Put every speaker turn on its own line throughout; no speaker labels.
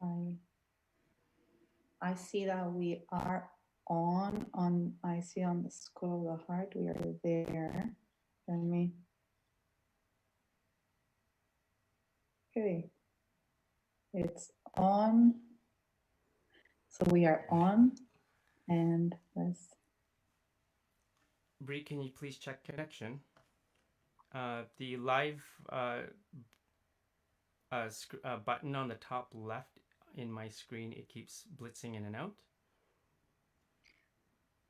I see that we are I see on the School of the Heart, we are there. Let me, okay, it's on. So we are on, and let's.
Bree, can you please check connection? The live button on the top left in my screen, it keeps blitzing in and out.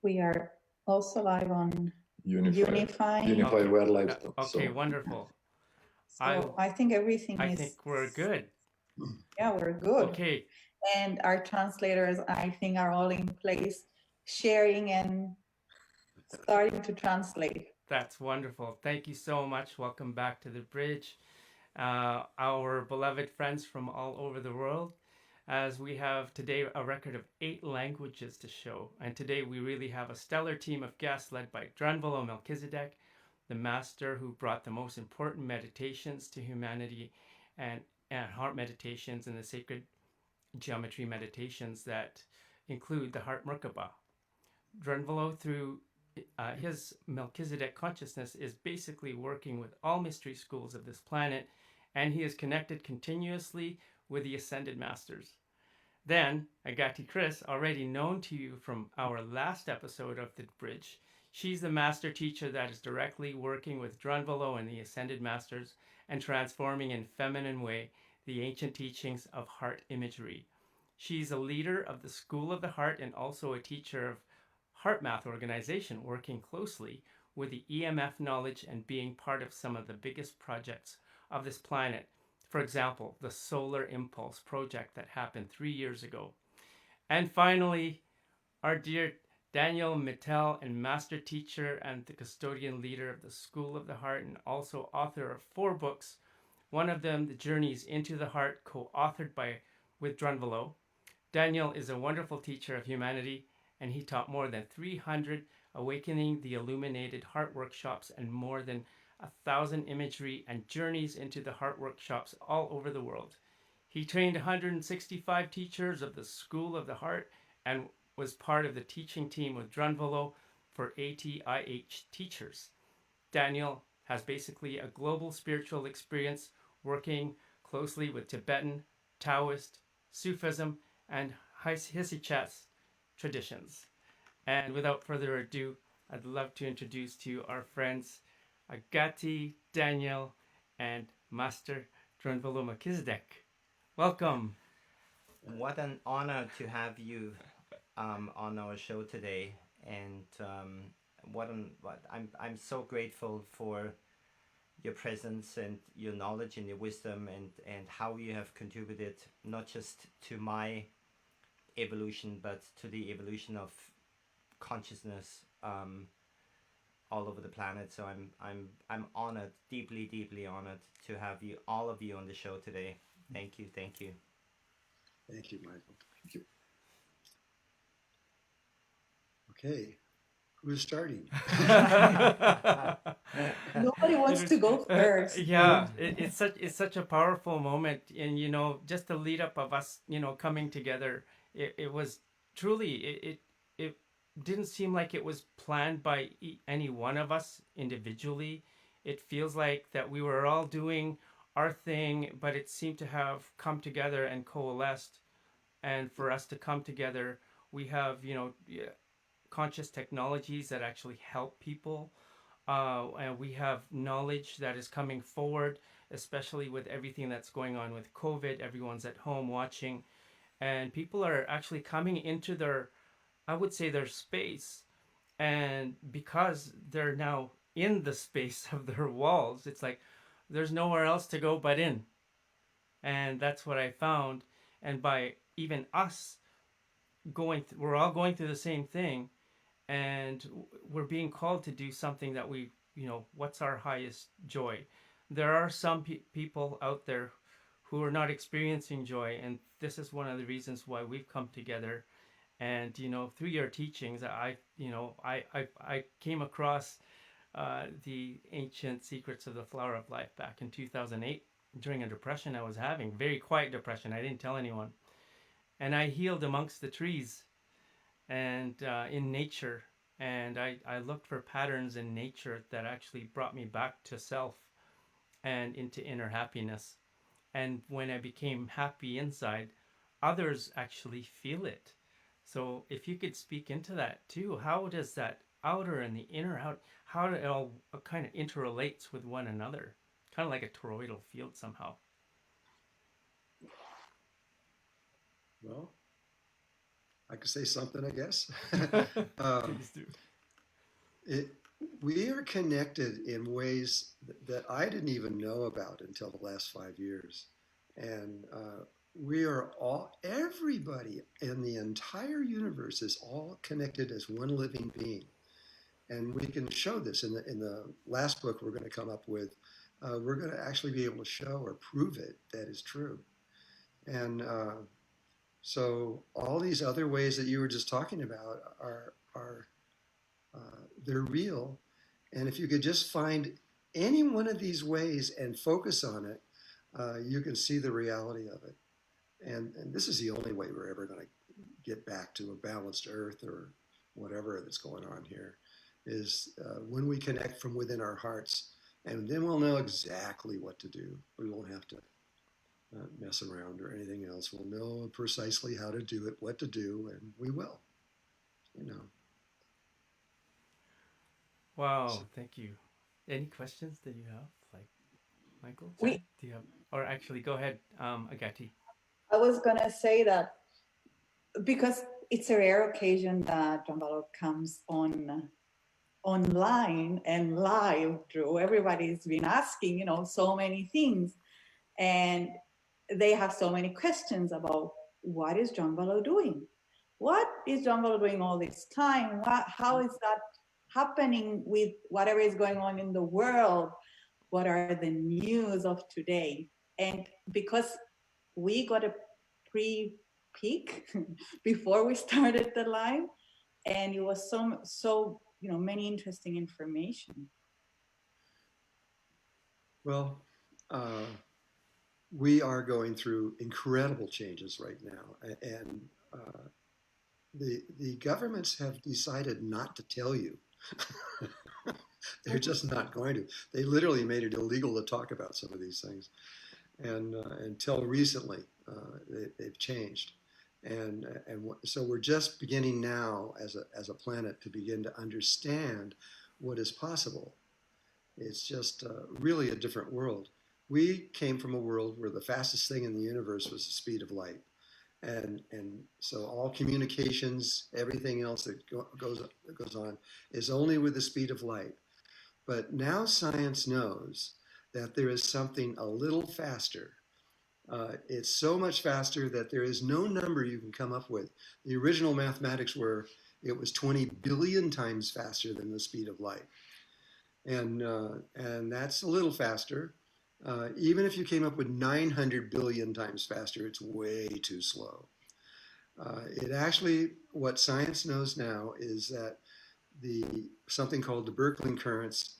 We are also live on Unify.
Unify Wear Live.
Okay, wonderful.
So I think everything
I think we're good.
Yeah, we're good.
Okay.
And our translators, I think, are all in place, sharing and starting to translate.
That's wonderful. Thank you so much. Welcome back to the bridge. Our beloved friends from all over the world, as we have today a record of 8 languages to show. And today we really have a stellar team of guests led by Drunvalo Melchizedek, the master who brought the most important meditations to humanity, and heart meditations and the sacred geometry meditations that include the Heart Merkaba. Drunvalo, through his Melchizedek consciousness, is basically working with all mystery schools of this planet, and he is connected continuously with the Ascended Masters. Then, Agathi Chris, already known to you from our last episode of The Bridge, she's the master teacher that is directly working with Drunvalo and the Ascended Masters and transforming in feminine way the ancient teachings of Heart Imagery. She's a leader of the School of the Heart and also a teacher of Heart Math organization, working closely with the EMF knowledge and being part of some of the biggest projects of this planet. For example, the Solar Impulse project that happened 3 years ago. And finally, our dear Daniel, Mitel, and master teacher and the custodian leader of the School of the Heart, and also author of 4 books. One of them, The Journeys into the Heart, co-authored with Drunvalo. Daniel is a wonderful teacher of humanity, and he taught more than 300 Awakening the Illuminated Heart workshops and more than 1,000 imagery and journeys into the heart workshops all over the world. He trained 165 teachers of the School of the Heart and was part of the teaching team with Drunvalo for ATIH teachers. Daniel has basically a global spiritual experience working closely with Tibetan, Taoist, Sufism, and Hesychast traditions. And without further ado, I'd love to introduce to you our friends Agathi Daniel and Master Drunvalo Melchizedek. Welcome.
What an honor to have you on our show today, and I'm so grateful for your presence and your knowledge and your wisdom, and how you have contributed not just to my evolution but to the evolution of consciousness all over the planet. So I'm honored, deeply honored to have you, all of you, on the show today. Thank you.
Thank you, Michael. Thank you. Okay, who's starting?
Nobody wants to go first.
Yeah, it's such a powerful moment, and just the lead up of us, coming together. It was truly it didn't seem like it was planned by any one of us individually. It feels like that we were all doing our thing, but it seemed to have come together and coalesced. And for us to come together, we have conscious technologies that actually help people, and we have knowledge that is coming forward, especially with everything that's going on with COVID. Everyone's at home watching, and people are actually coming into their space, and because they're now in the space of their walls, it's like there's nowhere else to go but in. And that's what I found. And by even us we're all going through the same thing, and we're being called to do something that we, what's our highest joy. There are some people out there who are not experiencing joy, and this is one of the reasons why we've come together. And through your teachings, I came across the ancient secrets of the flower of life back in 2008 during a depression I was having, very quiet depression. I didn't tell anyone, and I healed amongst the trees and in nature. And I looked for patterns in nature that actually brought me back to self and into inner happiness. And when I became happy inside, others actually feel it. So if you could speak into that too, how does that outer and the inner, how it all kind of interrelates with one another? Kind of like a toroidal field somehow.
Well, I could say something, I guess.
Please do.
We are connected in ways that I didn't even know about until the last 5 years. And we are all, everybody in the entire universe is all connected as one living being. And we can show this in the last book we're going to come up with. We're going to actually be able to show or prove it that is true. And so all these other ways that you were just talking about are they're real. And if you could just find any one of these ways and focus on it, you can see the reality of it. And this is the only way we're ever going to get back to a balanced earth or whatever that's going on here, is when we connect from within our hearts. And then we'll know exactly what to do. We won't have to mess around or anything else. We'll know precisely how to do it, what to do, and we will, you know.
Wow, thank you. Any questions that you have, like Michael?
We-
Jen, do you have? Or actually, go ahead, Agathi.
I was gonna say that because it's a rare occasion that Drunvalo comes online and live, Drew. Everybody's been asking, so many things, and they have so many questions about what is Drunvalo doing? What is Drunvalo doing all this time? How is that happening with whatever is going on in the world? What are the news of today? And because we got a pre-peek before we started the live, and it was so many interesting information.
Well, we are going through incredible changes right now, and the governments have decided not to tell you. They're just not going to. They literally made it illegal to talk about some of these things, and until recently, they've changed, and so we're just beginning now as a planet to begin to understand what is possible. It's just really a different world. We came from a world where the fastest thing in the universe was the speed of light. And so all communications, everything else that goes on is only with the speed of light. But now science knows that there is something a little faster. It's so much faster that there is no number you can come up with. The original mathematics were it was 20 billion times faster than the speed of light. And that's a little faster. Even if you came up with 900 billion times faster, it's way too slow. It actually, what science knows now is that something called the Birkeland currents,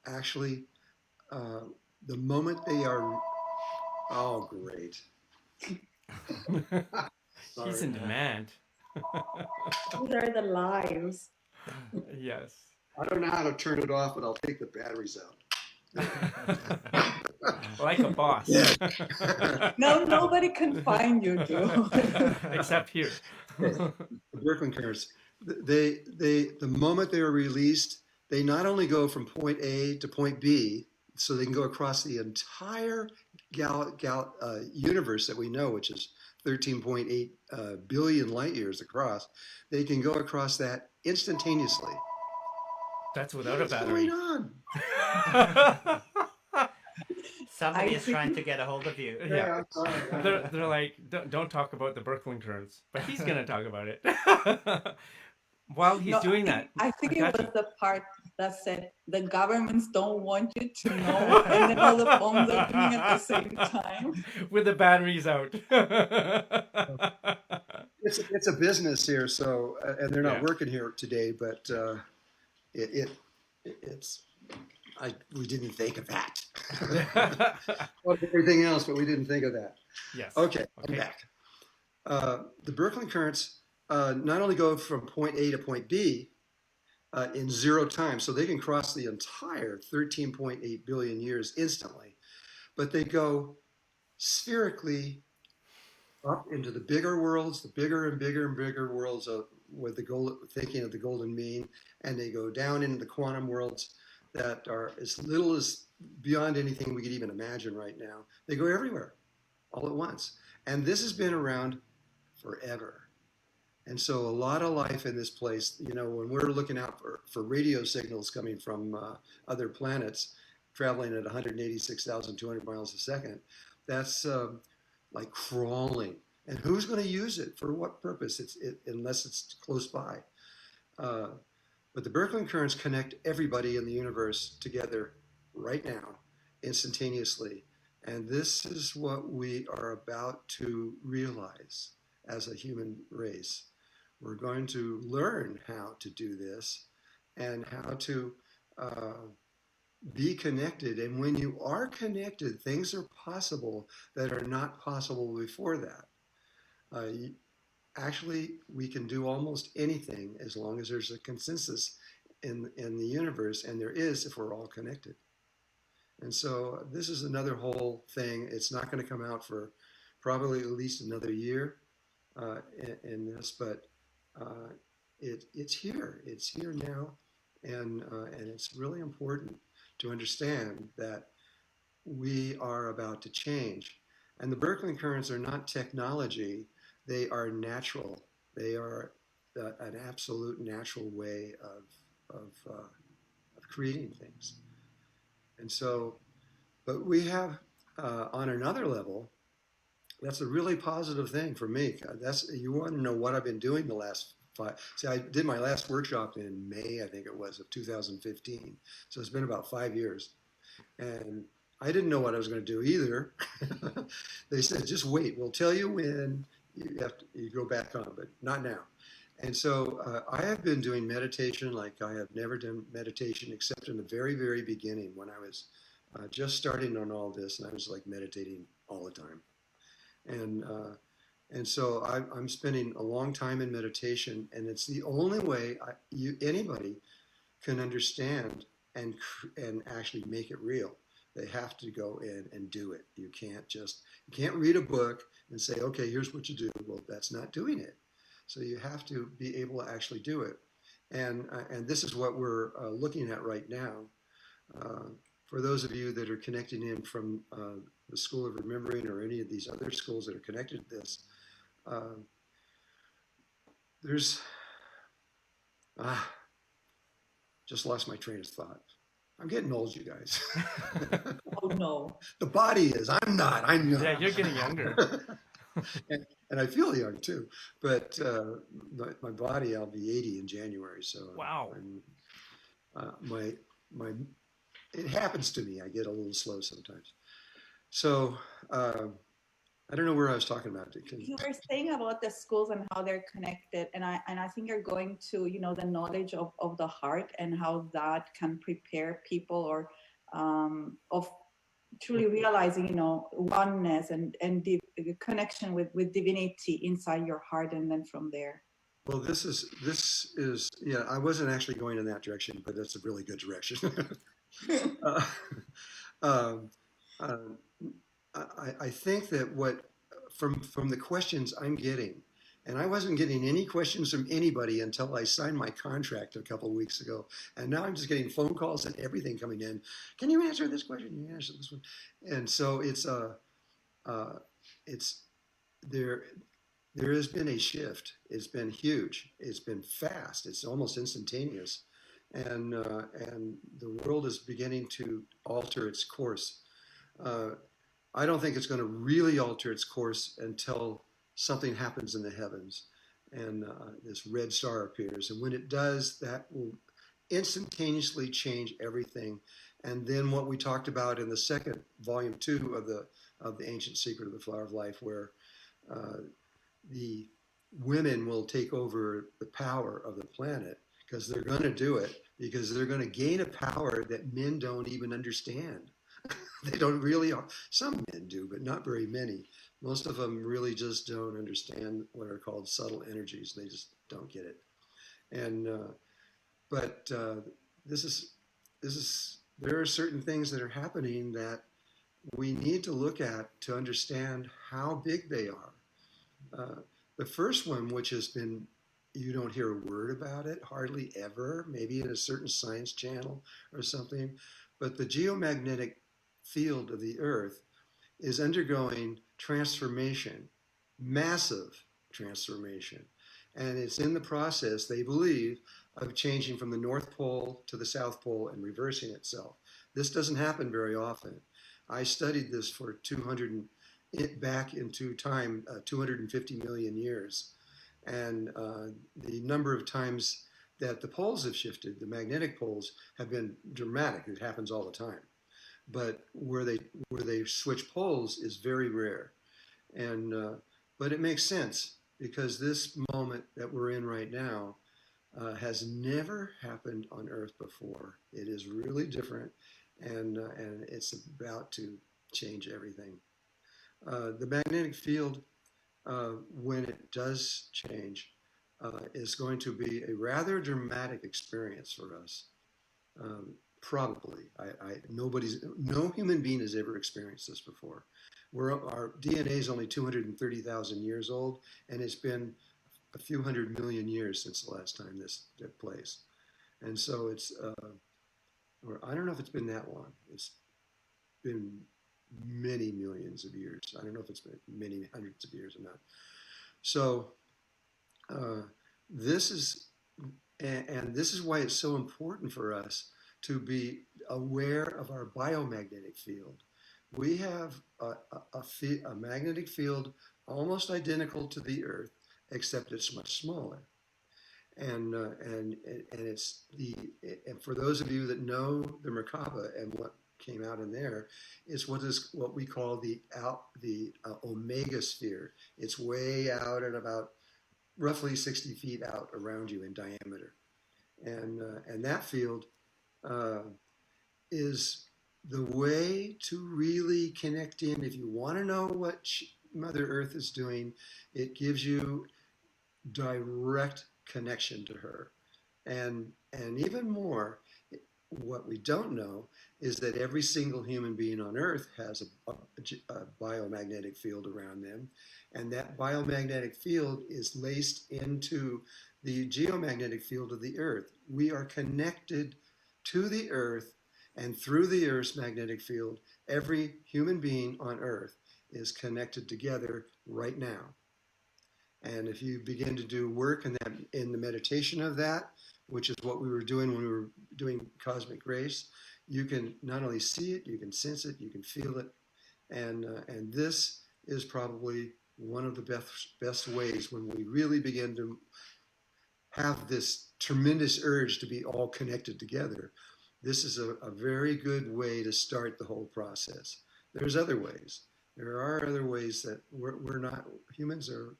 actually, the moment they are, oh, great.
He's in demand.
These are the lives.
Yes.
I don't know how to turn it off, but I'll take the batteries out.
Like a boss.
No, nobody can find you, Drew.
Except here.
The Birkeland currents, the moment they are released, they not only go from point A to point B, so they can go across the entire universe that we know, which is 13.8 billion light years across. They can go across that instantaneously.
That's without a battery.
What's going on?
Somebody is trying to get a hold of you.
Yeah. They're like, don't talk about the Birkeland currents, but he's going to talk about it. While he's doing that.
I think it was the part that said the governments don't want you to know, and then all the phones are ringing at the same time.
With the batteries out.
It's a business here, so and they're not working here today, but we didn't think of that. Well, everything else, but we didn't think of that.
Yes.
Okay, I'm back. The Birkeland currents not only go from point A to point B in 0 time, so they can cross the entire 13.8 billion years instantly, but they go spherically up into the bigger worlds, the bigger and bigger and bigger worlds of with the gold, thinking of the golden mean, and they go down into the quantum worlds that are as little as beyond anything we could even imagine right now. They go everywhere all at once. And this has been around forever. And so a lot of life in this place, you know, when we're looking out for radio signals coming from other planets traveling at 186,200 miles a second, that's like crawling. And who's going to use it? For what purpose? Unless it's close by. But the Birkeland currents connect everybody in the universe together right now, instantaneously. And this is what we are about to realize as a human race. We're going to learn how to do this and how to be connected. And when you are connected, things are possible that are not possible before that. Actually, we can do almost anything as long as there's a consensus in the universe, and there is if we're all connected. And so this is another whole thing. It's not going to come out for probably at least another year in this, but it's here. It's here now, and it's really important to understand that we are about to change. And the Birkeland currents are not technology. They are natural. They are an absolute natural way of creating things. And so, but we have on another level, that's a really positive thing for me. You want to know what I've been doing the last 5. See, I did my last workshop in May, I think it was, of 2015. So it's been about 5 years. And I didn't know what I was going to do either. They said, just wait, we'll tell you when you go back on, but not now. And so I have been doing meditation like I have never done meditation except in the very, very beginning when I was just starting on all this, and I was like meditating all the time. And so I'm spending a long time in meditation, and it's the only way anybody can understand and actually make it real. They have to go in and do it. You can't read a book and say, okay, here's what you do. Well, that's not doing it. So you have to be able to actually do it. And this is what we're looking at right now. For those of you that are connecting in from the School of Remembering or any of these other schools that are connected to this, there's, just lost my train of thought. I'm getting old, you guys.
Oh, no.
The body is. I'm not. I'm young.
Yeah, you're getting younger.
and I feel young too. But my body, I'll be 80 in January. So
wow.
It happens to me. I get a little slow sometimes. So I don't know where I was talking about.
You were saying about the schools and how they're connected, and I think you're going to, you know, the knowledge of the heart and how that can prepare people or of truly realizing, you know, oneness and the connection with divinity inside your heart, and then from there.
Well, this is yeah. I wasn't actually going in that direction, but that's a really good direction. I think that what from the questions I'm getting, and I wasn't getting any questions from anybody until I signed my contract a couple of weeks ago, and now I'm just getting phone calls and everything coming in. Can you answer this question? Can you answer this one? And so it's there has been a shift. It's been huge. It's been fast. It's almost instantaneous, and the world is beginning to alter its course. I don't think it's going to really alter its course until something happens in the heavens and this red star appears. And when it does, that will instantaneously change everything. And then what we talked about in the second volume 2 of the Ancient Secret of the Flower of Life, where the women will take over the power of the planet, because they're going to do it, because they're going to gain a power that men don't even understand. They don't really, some men do, but not very many. Most of them really just don't understand what are called subtle energies. They just don't get it. And, but this is, there are certain things that are happening that we need to look at to understand how big they are. The first one, which has been, you don't hear a word about it, hardly ever, maybe in a certain science channel or something, but the geomagnetic field of the Earth is undergoing transformation, massive transformation. And it's in the process, they believe, of changing from the North Pole to the South Pole and reversing itself. This doesn't happen very often. I studied this for 200, back into time, 250 million years. And the number of times that the poles have shifted, the magnetic poles, have been dramatic. It happens all the time. But where they switch poles is very rare. And but it makes sense, because this moment that we're in right now has never happened on Earth before. It is really different, and it's about to change everything. The magnetic field, when it does change, is going to be a rather dramatic experience for us. Probably, no human being has ever experienced this before. Our DNA is only 230,000 years old, and it's been a few 100 million years since the last time this took place. And so it's, or I don't know if it's been that long. It's been many millions of years. I don't know if it's been many hundreds of years or not. So this is, and this is why it's so important for us to be aware of our biomagnetic field. We have a magnetic field almost identical to the Earth, except it's much smaller. And it's and for those of you that know the Merkaba and what came out in there, is what we call the omega sphere. It's way out at about roughly 60 feet out around you in diameter, and that field is the way to really connect in. If you want to know what Mother Earth is doing, it gives you direct connection to her. And even more, what we don't know is that every single human being on Earth has a biomagnetic field around them, and that biomagnetic field is laced into the geomagnetic field of the Earth. We are connected to the Earth, and through the Earth's magnetic field, every human being on Earth is connected together right now. And if you begin to do work in the meditation of that, which is what we were doing when we were doing Cosmic Grace, you can not only see it, you can sense it, you can feel it, and this is probably one of the best ways when we really begin to have this tremendous urge to be all connected together. This is a very good way to start the whole process. There's other ways. There are other ways that we're not, humans are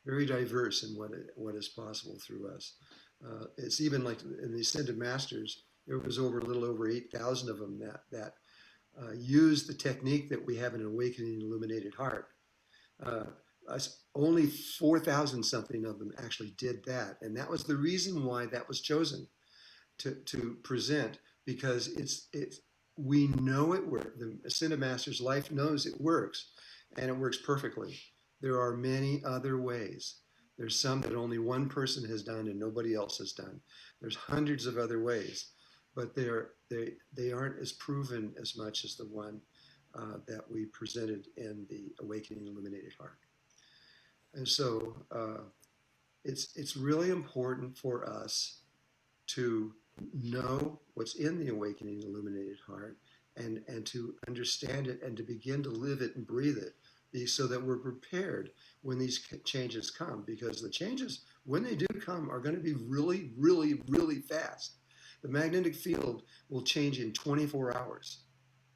very diverse in what is possible through us. It's even like in the Ascended Masters, there was a little over 8,000 of them that used the technique that we have in Awakening Illuminated Heart. Only 4,000 something of them actually did that, and that was the reason why that was chosen to present, because we know it works. The Ascended Master's life knows it works, and it works perfectly. There are many other ways. There's some that only one person has done and nobody else has done. There's hundreds of other ways, but they aren't as proven as much as the one that we presented in the Awakening Illuminated Heart. And so it's really important for us to know what's in the Awakening Illuminated Heart and to understand it and to begin to live it and breathe it, so that we're prepared when these changes come, because the changes, when they do come, are going to be really, really, really fast. The magnetic field will change in 24 hours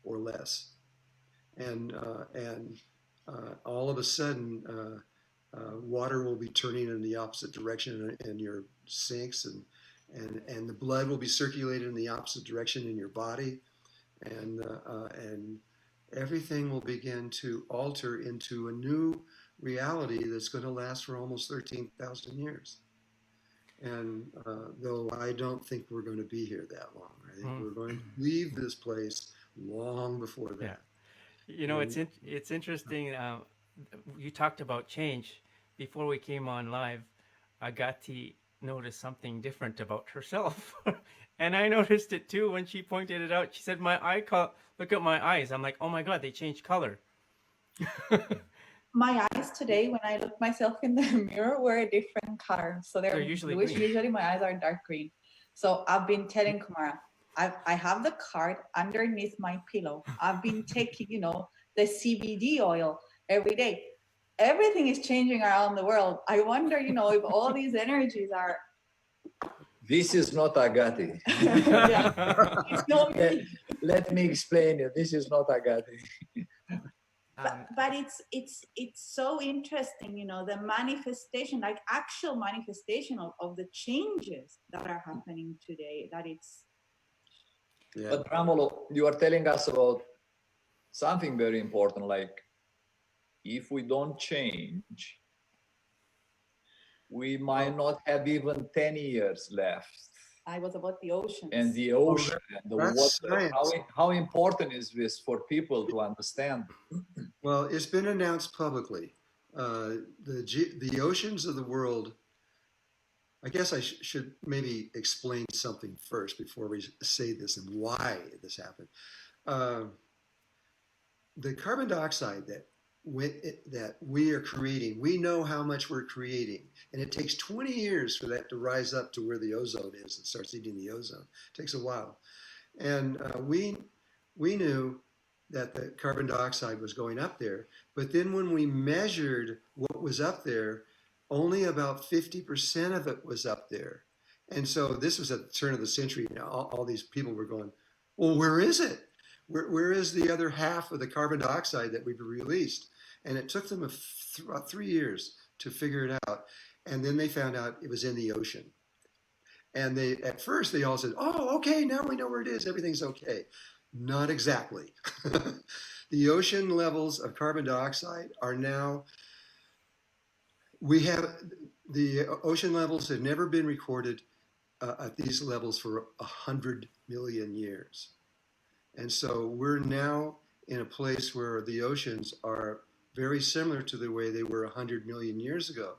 or less. And all of a sudden, water will be turning in the opposite direction in your sinks, and the blood will be circulated in the opposite direction in your body. and everything will begin to alter into a new reality that's going to last for almost 13,000 years. And though I don't think we're going to be here that long, I think we're going to leave this place long before that.
Yeah. You know, it's interesting. You talked about change before we came on live. Agathi noticed something different about herself, and I noticed it too when she pointed it out. She said, look at my eyes." I'm like, "Oh my God, they changed color."
My eyes today, when I look myself in the mirror, were a different color. So they're
usually
bluish.
green.
Usually my eyes are dark green. So I've been telling Kumara, I have the card underneath my pillow. I've been taking, the CBD oil every day. Everything is changing around the world. I wonder, if all these energies are.
This is not Agathi.
It's not me.
Let me explain it. This is not Agathi.
But it's so interesting, the manifestation, like actual manifestation of the changes that are happening today. That it's.
Yeah.
But Drunvalo, you are telling us about something very important. Like, if we don't change, we might not have even 10 years left.
I was about the oceans.
And the ocean and the water.
Science.
How important is this for people to understand?
Well, it's been announced publicly. The oceans of the world. I guess I should maybe explain something first before we say this and why this happened. The carbon dioxide that we are creating, we know how much we're creating, and it takes 20 years for that to rise up to where the ozone is and starts eating the ozone. It takes a while, and we knew that the carbon dioxide was going up there, but then when we measured what was up there, only about 50% of it was up there. And so this was at the turn of the century. Now, all these people were going, well, where is it? Where is the other half of the carbon dioxide that we've released? And it took them about 3 years to figure it out. And then they found out it was in the ocean. And at first they all said, oh, okay, now we know where it is. Everything's okay. Not exactly. The ocean levels of carbon dioxide are now, the ocean levels have never been recorded at these levels for 100 million years. And so we're now in a place where the oceans are very similar to the way they were 100 million years ago,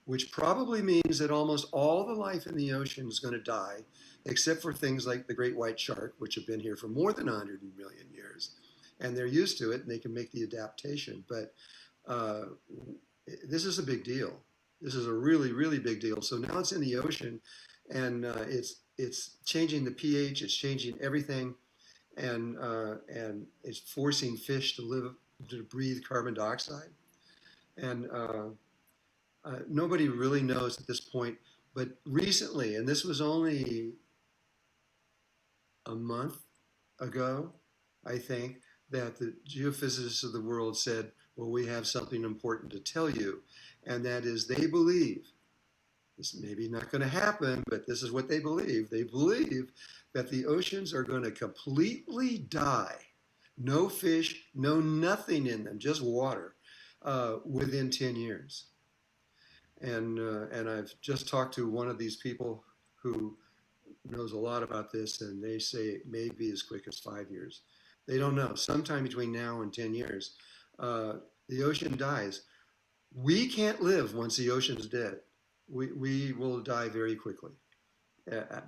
which probably means that almost all the life in the ocean is going to die, except for things like the great white shark, which have been here for more than 100 million years. And they're used to it and they can make the adaptation. But this is a big deal. This is a really, really big deal. So now it's in the ocean, and it's changing the pH, it's changing everything, and it's forcing fish to breathe carbon dioxide. And nobody really knows at this point, but recently, and this was only a month ago, I think, that the geophysicists of the world said, well, we have something important to tell you. And that is, they believe, this may be not going to happen, but this is what they believe. They believe that the oceans are going to completely die. No fish, no nothing in them, just water, within 10 years. And I've just talked to one of these people who knows a lot about this, and they say it may be as quick as 5 years. They don't know. Sometime between now and 10 years, the ocean dies. We can't live once the ocean's dead. We will die very quickly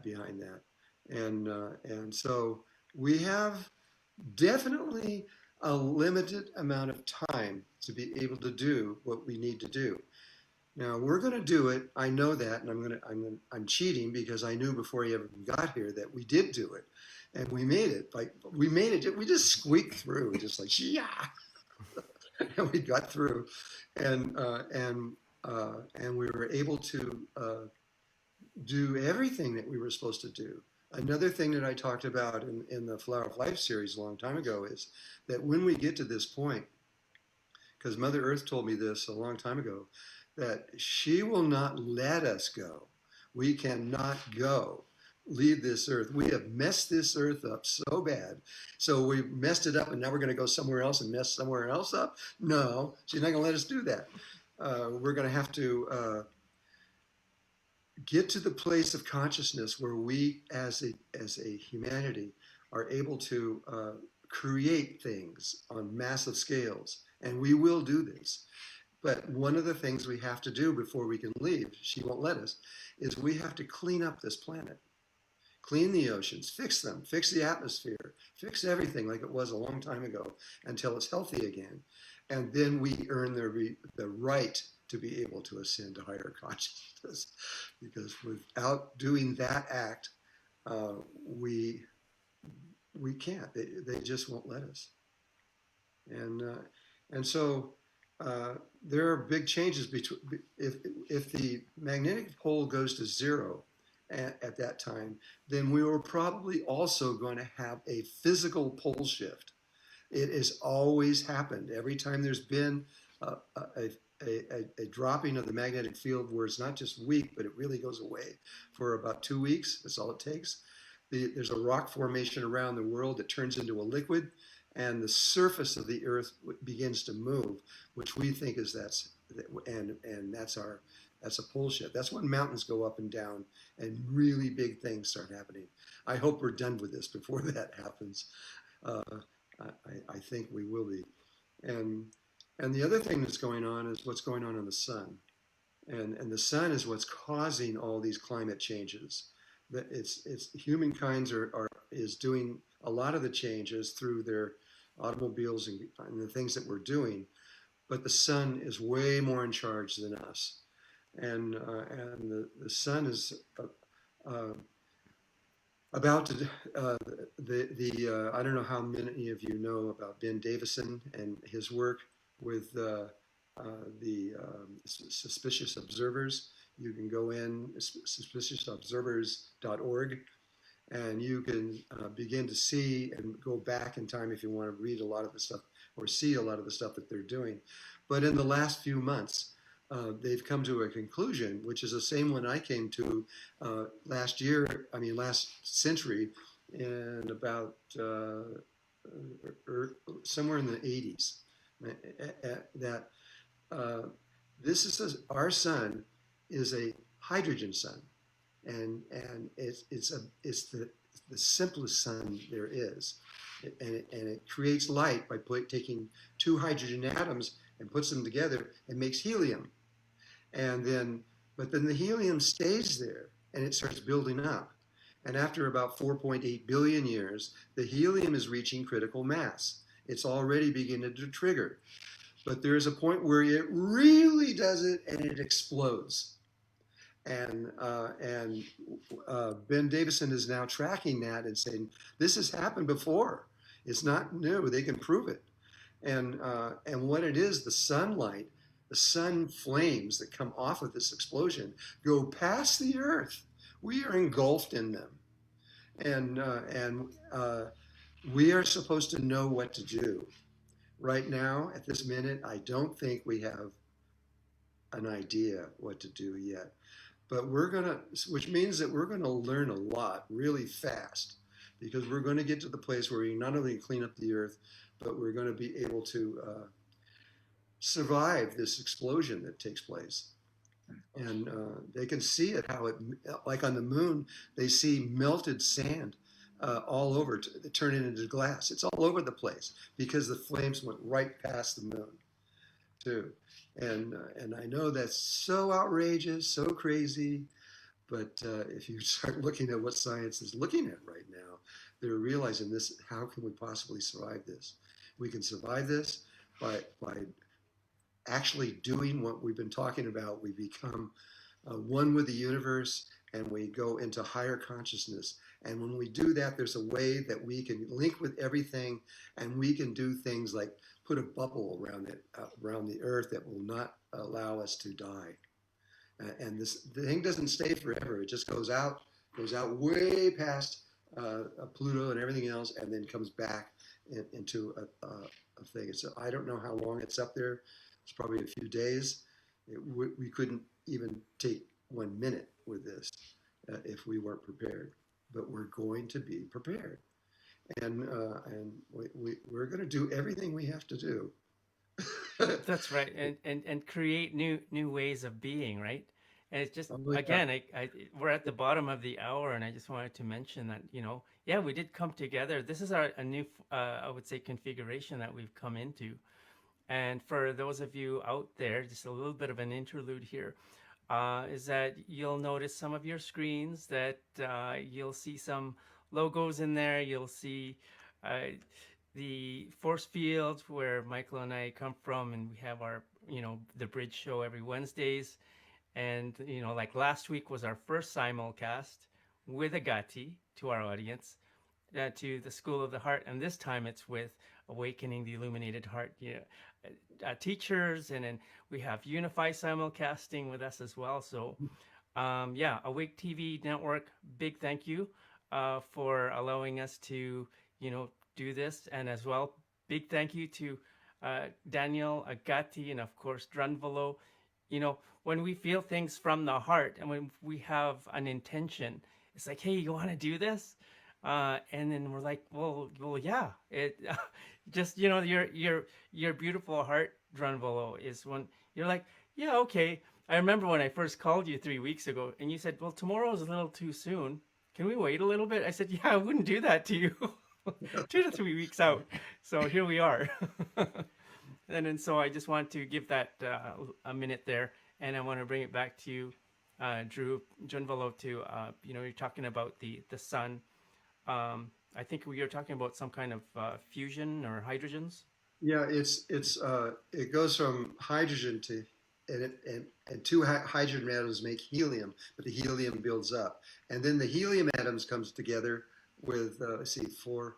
behind that. And so we have definitely a limited amount of time to be able to do what we need to do. Now we're going to do it. I know that, and I'm cheating because I knew before you ever got here that we did do it, and we made it. We just squeaked through, just like yeah, and we got through, and we were able to do everything that we were supposed to do. Another thing that I talked about in the Flower of Life series a long time ago is that when we get to this point, because Mother Earth told me this a long time ago, that she will not let us go. We cannot go leave this earth. We have messed this earth up so bad. So we messed it up and now we're going to go somewhere else and mess somewhere else up? No, she's not going to let us do that. We're going to have to get to the place of consciousness where we as a humanity are able to create things on massive scales. And we will do this. But one of the things we have to do before we can leave, she won't let us, is we have to clean up this planet. Clean the oceans, fix them, fix the atmosphere, fix everything like it was a long time ago until it's healthy again. And then we earn the right to be able to ascend to higher consciousness. Because without doing that act, we can't. They just won't let us. And so there are big changes between if the magnetic pole goes to zero at that time, then we were probably also going to have a physical pole shift. It has always happened. Every time there's been a dropping of the magnetic field where it's not just weak, but it really goes away for about 2 weeks. That's all it takes. There's a rock formation around the world that turns into a liquid, and the surface of the earth begins to move, which we think is that's a pole shift. That's when mountains go up and down and really big things start happening. I hope we're done with this before that happens. I think we will be. And the other thing that's going on is what's going on in the sun. And the sun is what's causing all these climate changes. That it's humankind is doing a lot of the changes through their automobiles and the things that we're doing, but the sun is way more in charge than us. And the sun is about to I don't know how many of you know about Ben Davison and his work with the suspicious observers. You can go in suspiciousobservers.org and you can begin to see and go back in time if you want to read a lot of the stuff or see a lot of the stuff that they're doing. But in the last few months, they've come to a conclusion, which is the same one I came to last century, in about somewhere in the 80s, that our sun is a hydrogen sun, and it's the simplest sun there is, and it creates light by taking two hydrogen atoms and puts them together and makes helium. But then the helium stays there and it starts building up. And after about 4.8 billion years, the helium is reaching critical mass. It's already beginning to trigger. But there is a point where it really does it and it explodes. And Ben Davison is now tracking that and saying, this has happened before. It's not new. They can prove it. And what it is, the sunlight, the sun flames that come off of this explosion go past the earth. We are engulfed in them. And we are supposed to know what to do. Right now, at this minute, I don't think we have an idea what to do yet. But which means that we're going to learn a lot really fast, because we're going to get to the place where we not only clean up the earth, but we're going to be able to survive this explosion that takes place. And they can see it, how it, like on the moon, they see melted sand all over, turn it into glass. It's all over the place because the flames went right past the moon, too. And I know that's so outrageous, so crazy, but if you start looking at what science is looking at right now, they're realizing this. How can we possibly survive this? We can survive this by actually doing what we've been talking about. We become one with the universe, and we go into higher consciousness. And when we do that, there's a way that we can link with everything, and we can do things like put a bubble around the earth that will not allow us to die. And the thing doesn't stay forever. It just goes out way past Pluto and everything else, and then comes back into a thing. So I don't know how long it's up there. It's probably a few days. We couldn't even take 1 minute with this if we weren't prepared. but we're going to be prepared. And we're going to do everything we have to do.
That's right, and create new ways of being, right? And it's just
Oh, yeah.
again, we're at the bottom of the hour, and I just wanted to mention that yeah, we did come together. This is a new, I would say, configuration that we've come into. And for those of you out there, just a little bit of an interlude here, is that you'll notice some of your screens that you'll see some logos in there. You'll see the force field where Michael and I come from, and we have our, the bridge show every Wednesdays. And, like last week was our first simulcast with Agathi to our audience, to the School of the Heart. And this time it's with Awakening the Illuminated Heart teachers. And then we have Unify simulcasting with us as well. So, yeah, Awake TV Network, big thank you for allowing us to, do this. And as well, big thank you to Daniel, Agathi, and of course, Drunvalo. When we feel things from the heart and when we have an intention, it's like, hey, you want to do this? And then we're like, well, yeah. It just, your beautiful heart, Drunvalo, is when you're like, yeah, okay. I remember when I first called you 3 weeks ago and you said, well, tomorrow's a little too soon. Can we wait a little bit? I said, yeah, I wouldn't do that to you. 2 to 3 weeks out. So here we are. And so I just want to give that a minute there. And I want to bring it back to you, Drunvalo, to, you're talking about the sun. I think we were talking about some kind of fusion or hydrogens.
Yeah, it goes from hydrogen to, and two hydrogen atoms make helium, but the helium builds up. And then the helium atoms comes together with, four,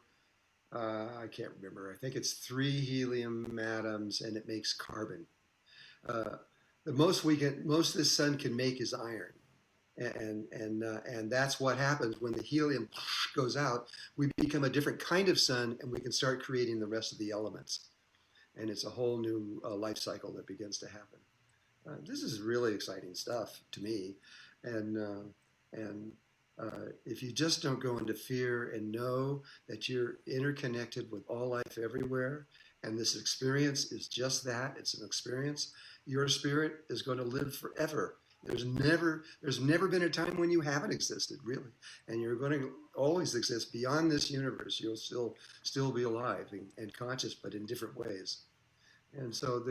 I can't remember. I think it's 3 helium atoms, and it makes carbon. The most the sun can make is iron, and that's what happens when the helium goes out. We become a different kind of sun, and we can start creating the rest of the elements, and it's a whole new life cycle that begins to happen. This is really exciting stuff to me, and if you just don't go into fear and know that you're interconnected with all life everywhere, and this experience is just that, it's an experience, your spirit is going to live forever. There's never been a time when you haven't existed, really, and you're going to always exist beyond this universe. You'll still be alive and conscious, but in different ways. And so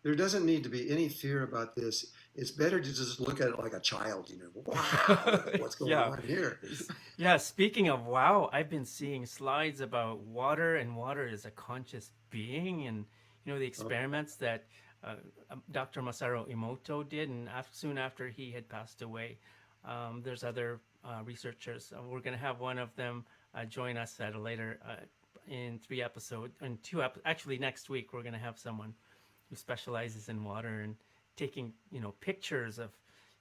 there doesn't need to be any fear about this. It's better to just look at it like a child, wow, what's going on here?
Yeah, speaking of wow, I've been seeing slides about water, and water is a conscious being, and the experiments that Dr. Masaru Emoto did, and soon after he had passed away, there's other researchers. We're going to have one of them join us at a later in 3 episodes, and 2 actually next week we're going to have someone who specializes in water and taking pictures of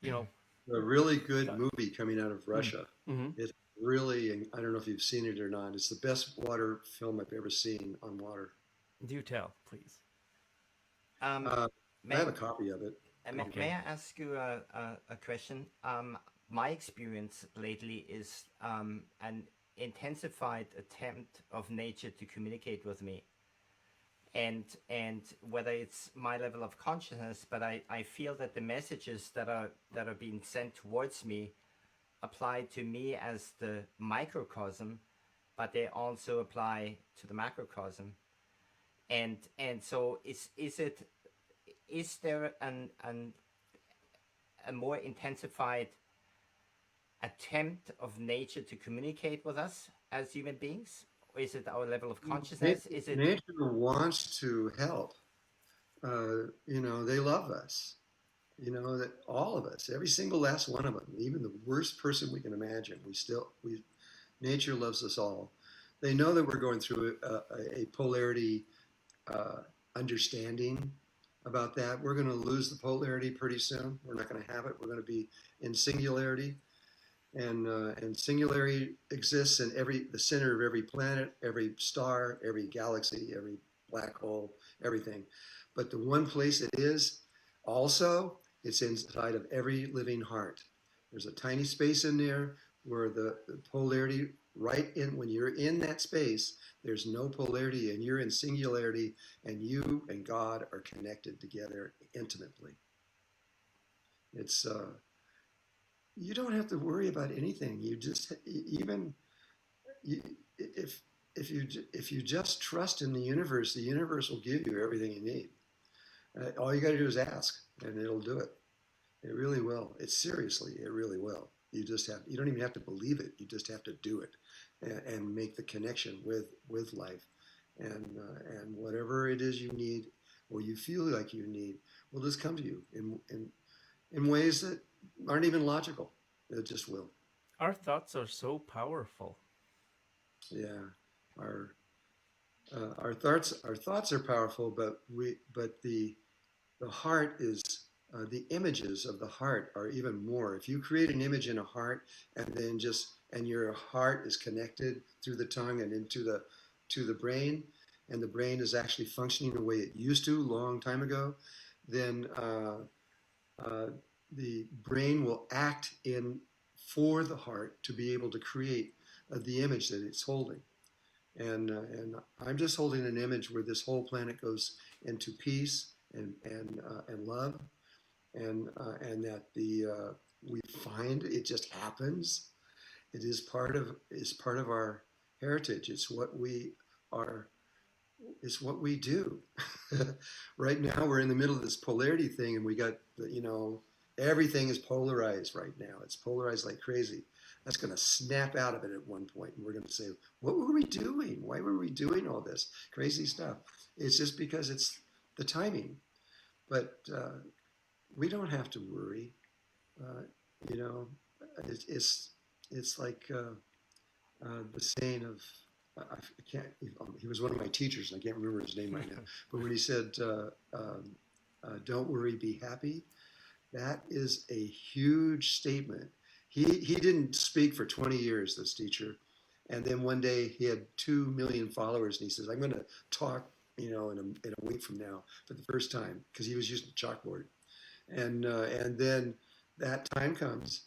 a really good movie coming out of Russia.
Mm-hmm.
It's really, I don't know if you've seen it or not, it's the best water film I've ever seen on water.
Do tell, please.
I have a copy of it.
May I ask you a question? My experience lately is an intensified attempt of nature to communicate with me. And whether it's my level of consciousness, but I feel that the messages that are being sent towards me apply to me as the microcosm, but they also apply to the macrocosm. And so is there a more intensified attempt of nature to communicate with us as human beings? Or is it our level of consciousness? Is it
nature wants to help? They love us. That all of us, every single last one of them, even the worst person we can imagine, nature loves us all. They know that we're going through a polarity understanding about that. We're going to lose the polarity pretty soon. We're not going to have it. We're going to be in singularity. And singularity exists in the center of every planet, every star, every galaxy, every black hole, everything. But the one place it is also, it's inside of every living heart. There's a tiny space in there where the polarity right in, when you're in that space, there's no polarity and you're in singularity, and you and God are connected together intimately. It's you don't have to worry about anything. You just, even you, if you just trust in the universe will give you everything you need. All you got to do is ask, and it'll do it. It really will. It's seriously, it really will. You just have, you don't even have to believe it. You just have to do it, and make the connection with life, and whatever it is you need, or you feel like you need, will just come to you in ways that aren't even logical. It just will.
Our thoughts are so powerful.
Yeah, our thoughts are powerful, but the heart is, the images of the heart are even more. If you create an image in a heart, and then and your heart is connected through the tongue and into the brain, and the brain is actually functioning the way it used to a long time ago, then the brain will act in for the heart to be able to create the image that it's holding. And I'm just holding an image where this whole planet goes into peace and love, and that we find it just happens. It is part of our heritage. It's what we are. It's what we do. Right now, we're in the middle of this polarity thing, and we got everything is polarized right now. It's polarized like crazy. That's going to snap out of it at one point, and we're going to say, what were we doing? Why were we doing all this crazy stuff? It's just because it's the timing. But we don't have to worry. It's like the saying of, I can't, he was one of my teachers, and I can't remember his name right now, but when he said, don't worry, be happy, that is a huge statement. He didn't speak for 20 years, this teacher. And then one day he had 2 million followers, and he says, I'm going to talk, in a week from now for the first time, because he was using a chalkboard. And then that time comes.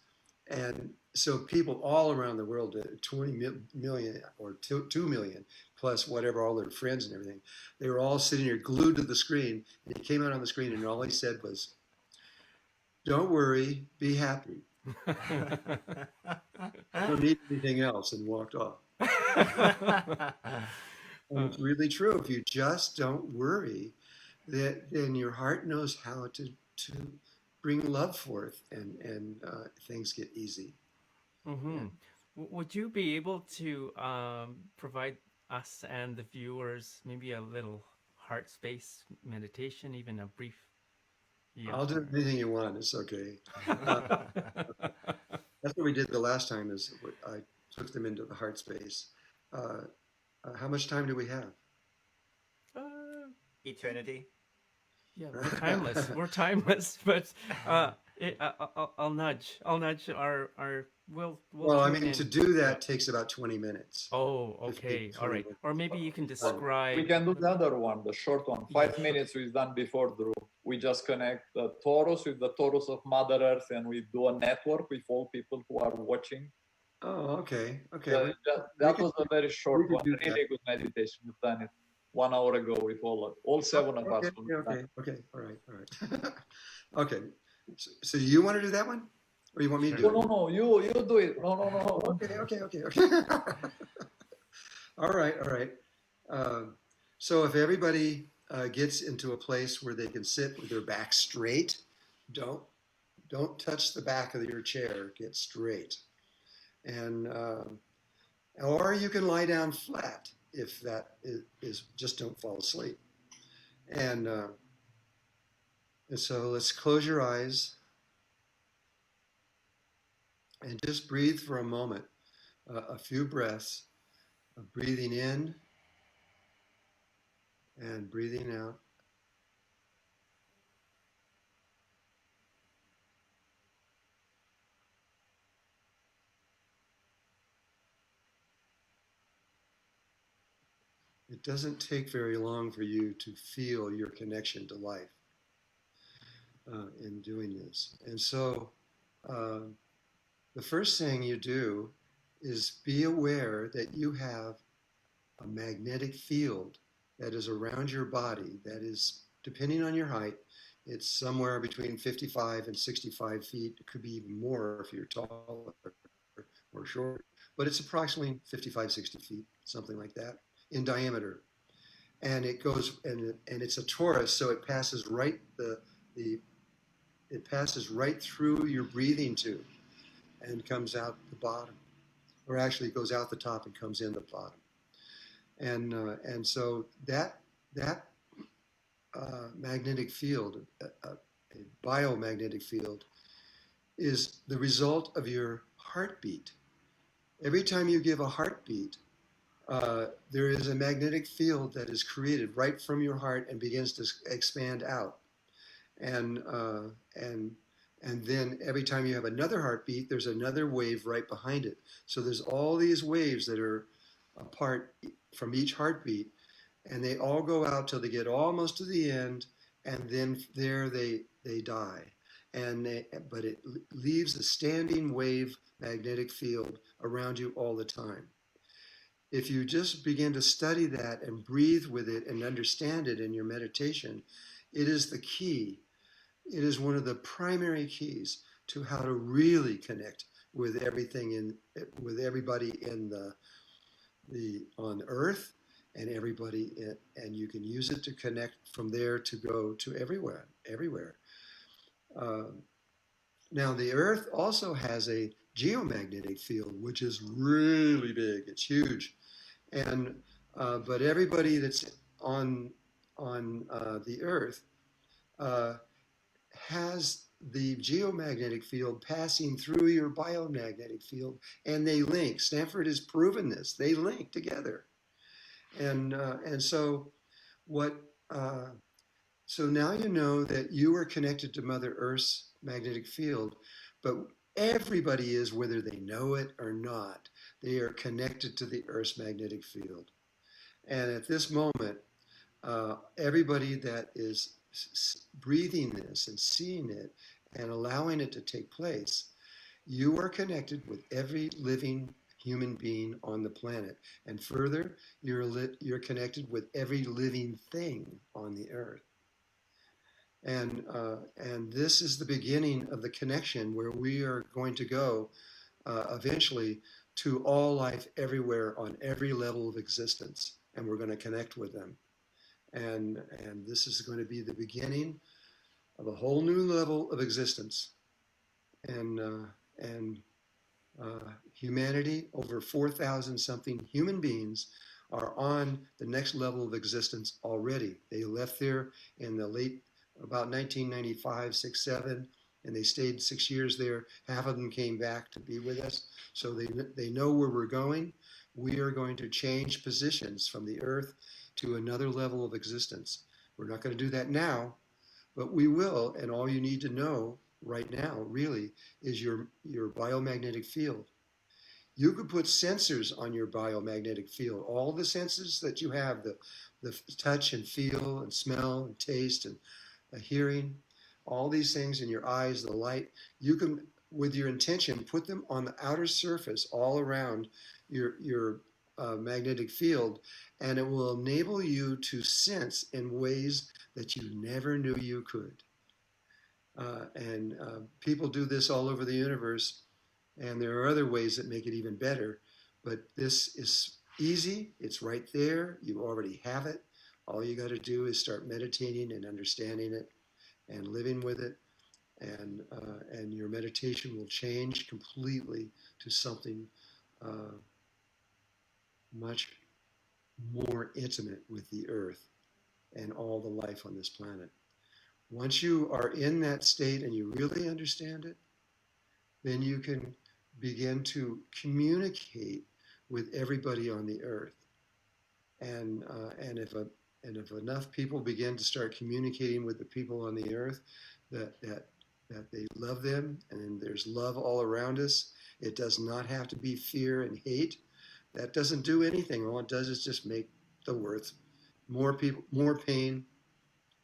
And so people all around the world, 20 million or 2 million, plus whatever, all their friends and everything, they were all sitting here glued to the screen. And he came out on the screen, and all he said was, don't worry, be happy. I don't need anything else, and walked off. And it's really true. If you just don't worry, then your heart knows how to bring love forth, and things get easy.
Mm-hmm.
Yeah.
Would you be able to provide us and the viewers maybe a little heart space meditation, even a brief? Yeah.
I'll do anything you want. It's okay. That's what we did the last time. Is I took them into the heart space. How much time do we have?
Eternity.
Yeah, we're timeless. We're timeless. But I'll nudge. our. We'll
Well, I mean,
tune
to
in.
do that takes about 20 minutes.
Oh, okay. All right. Or maybe you can describe.
We can do the other one, the short one. 5 minutes we've done before, Drew. We just connect the Taurus with the Taurus of Mother Earth, and we do a network with all people who are watching.
Oh, okay. Okay.
That was a very short one.
do that.
Really good meditation. We've done it 1 hour ago with all 7 of us.
Okay. All right. Okay. So you want to do that one? Or you want me to do it?
No, you do it. No.
Okay. All right. So if everybody gets into a place where they can sit with their back straight, don't touch the back of your chair. Get straight, and or you can lie down flat if that is just don't fall asleep. And so let's close your eyes. And just breathe for a moment, a few breaths of breathing in and breathing out. It doesn't take very long for you to feel your connection to life in doing this. And so the first thing you do is be aware that you have a magnetic field that is around your body that is, depending on your height, it's somewhere between 55 and 65 feet. It could be even more if you're taller or short, but it's approximately 55, 60 feet, something like that, in diameter. And it goes, and it's a torus, so it passes right it passes right through your breathing tube and comes out the bottom, or actually goes out the top and comes in the bottom. And so that magnetic field, a biomagnetic field, is the result of your heartbeat. Every time you give a heartbeat, there is a magnetic field that is created right from your heart and begins to expand out. And then every time you have another heartbeat, there's another wave right behind it. So there's all these waves that are apart from each heartbeat, and they all go out till they get almost to the end, and then there they die. But it leaves a standing wave magnetic field around you all the time. If you just begin to study that and breathe with it and understand it in your meditation, it is the key. It is one of the primary keys to how to really connect with everything with everybody on Earth and everybody and you can use it to connect from there to go to everywhere. Now the Earth also has a geomagnetic field, which is really big. It's huge, and but everybody that's on the Earth has the geomagnetic field passing through your biomagnetic field, and they link. Stanford has proven this. They link together, and so what? So now you know that you are connected to Mother Earth's magnetic field, but everybody is, whether they know it or not. They are connected to the Earth's magnetic field, and at this moment, everybody that is breathing this and seeing it and allowing it to take place, you are connected with every living human being on the planet, and further, you're connected with every living thing on the Earth. And this is the beginning of the connection where we are going to go eventually to all life everywhere on every level of existence, and we're going to connect with them. And this is going to be the beginning of a whole new level of existence. And humanity, over 4,000 something human beings, are on the next level of existence already. They left there in the late, about 1995, 6, 7, and they stayed 6 years there. Half of them came back to be with us. So they know where we're going. We are going to change positions from the Earth to another level of existence. We're not going to do that now, but we will, and all you need to know right now, really, is your biomagnetic field. You could put sensors on your biomagnetic field. All the senses that you have, the touch and feel and smell and taste and hearing, all these things in your eyes, the light, you can, with your intention, put them on the outer surface all around your magnetic field, and it will enable you to sense in ways that you never knew you could. People do this all over the universe, and there are other ways that make it even better, but this is easy. It's right there. You already have it. All you got to do is start meditating and understanding it and living with it, and your meditation will change completely to something much more intimate with the Earth and all the life on this planet. Once you are in that state and you really understand it, then you can begin to communicate with everybody on the Earth. And if enough people begin to start communicating with the people on the Earth that they love them, and there's love all around us, it does not have to be fear and hate. That doesn't do anything. All it does is just make the earth more people, more pain,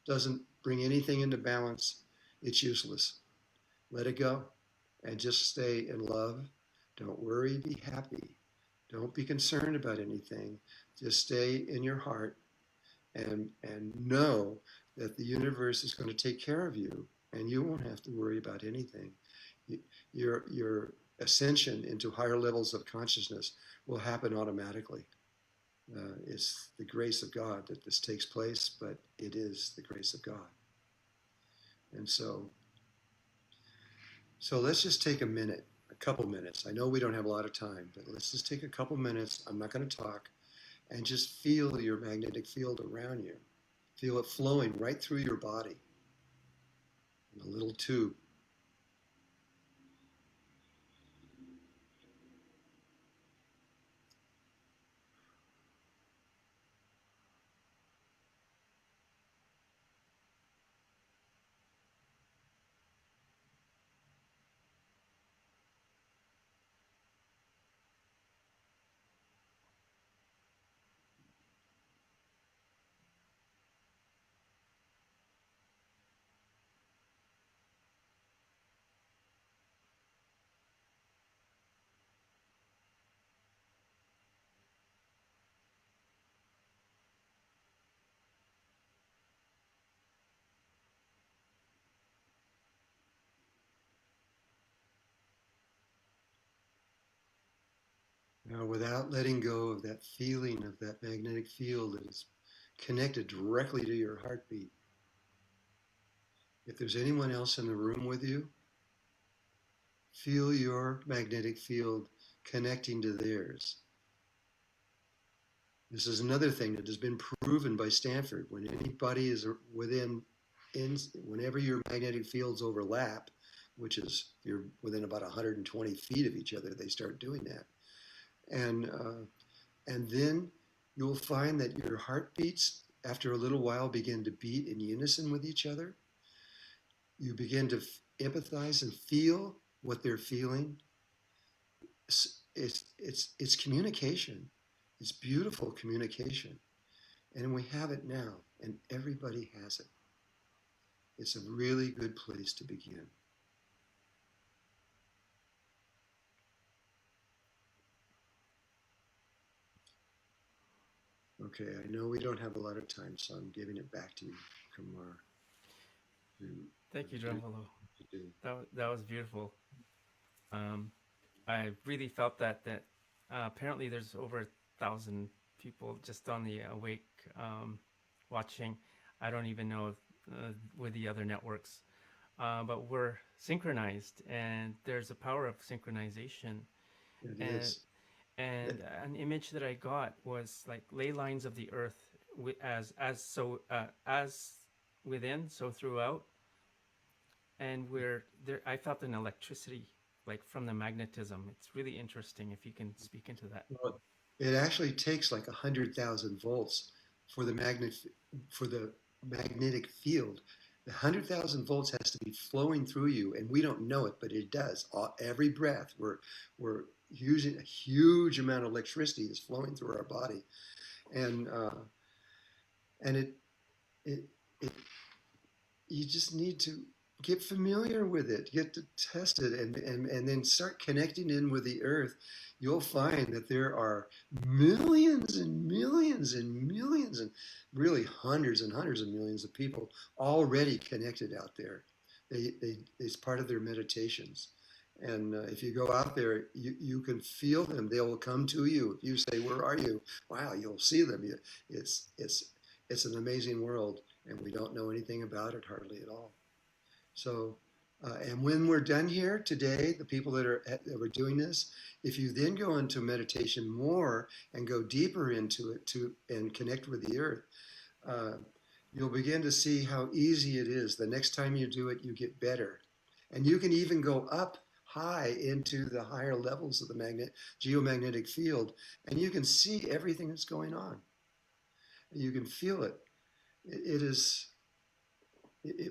doesn't bring anything into balance. It's useless. Let it go. and just stay in love. Don't worry, be happy. Don't be concerned about anything. Just stay in your heart and know that the universe is going to take care of you, and you won't have to worry about anything. Your ascension into higher levels of consciousness will happen automatically. It's the grace of God that this takes place, but it is the grace of God. And so let's just take a couple minutes. I know we don't have a lot of time, but let's just take a couple minutes. I'm not going to talk, and just feel your magnetic field around you. Feel it flowing right through your body in a little tube. Now, without letting go of that feeling of that magnetic field that is connected directly to your heartbeat, if there's anyone else in the room with you, feel your magnetic field connecting to theirs. This is another thing that has been proven by Stanford. When anybody is whenever your magnetic fields overlap, which is you're within about 120 feet of each other, they start doing that. And then you'll find that your heartbeats, after a little while, begin to beat in unison with each other. You begin to empathize and feel what they're feeling. It's communication. It's beautiful communication. And we have it now, and everybody has it. It's a really good place to begin. Okay, I know we don't have a lot of time, so I'm giving it back to you, Kumara.
Thank you, Drunvalo. That was beautiful. I really felt that apparently there's over 1,000 people just on the Awake watching. I don't even know with the other networks, but we're synchronized, and there's a power of synchronization.
It is.
And an image that I got was like ley lines of the earth as within, so throughout. And we're there. I felt an electricity like from the magnetism. It's really interesting if you can speak into that.
Well, it actually takes like 100,000 volts for the magnetic field. The 100,000 volts has to be flowing through you, and we don't know it, but it does. Every breath, we're using a huge amount of electricity is flowing through our body, and it you just need to get familiar with it, get to test it, and then start connecting in with the earth. You'll find that there are millions and millions and millions and really hundreds and hundreds of millions of people already connected out there. It's part of their meditations. And if you go out there, you can feel them. They will come to you. If you say, "Where are you?" Wow, you'll see them. It's an amazing world, and we don't know anything about it hardly at all. So, and when we're done here today, the people that are doing this, if you then go into meditation more and go deeper into it and connect with the earth, you'll begin to see how easy it is. The next time you do it, you get better, and you can even go up high into the higher levels of the geomagnetic field, and you can see everything that's going on. You can feel it. It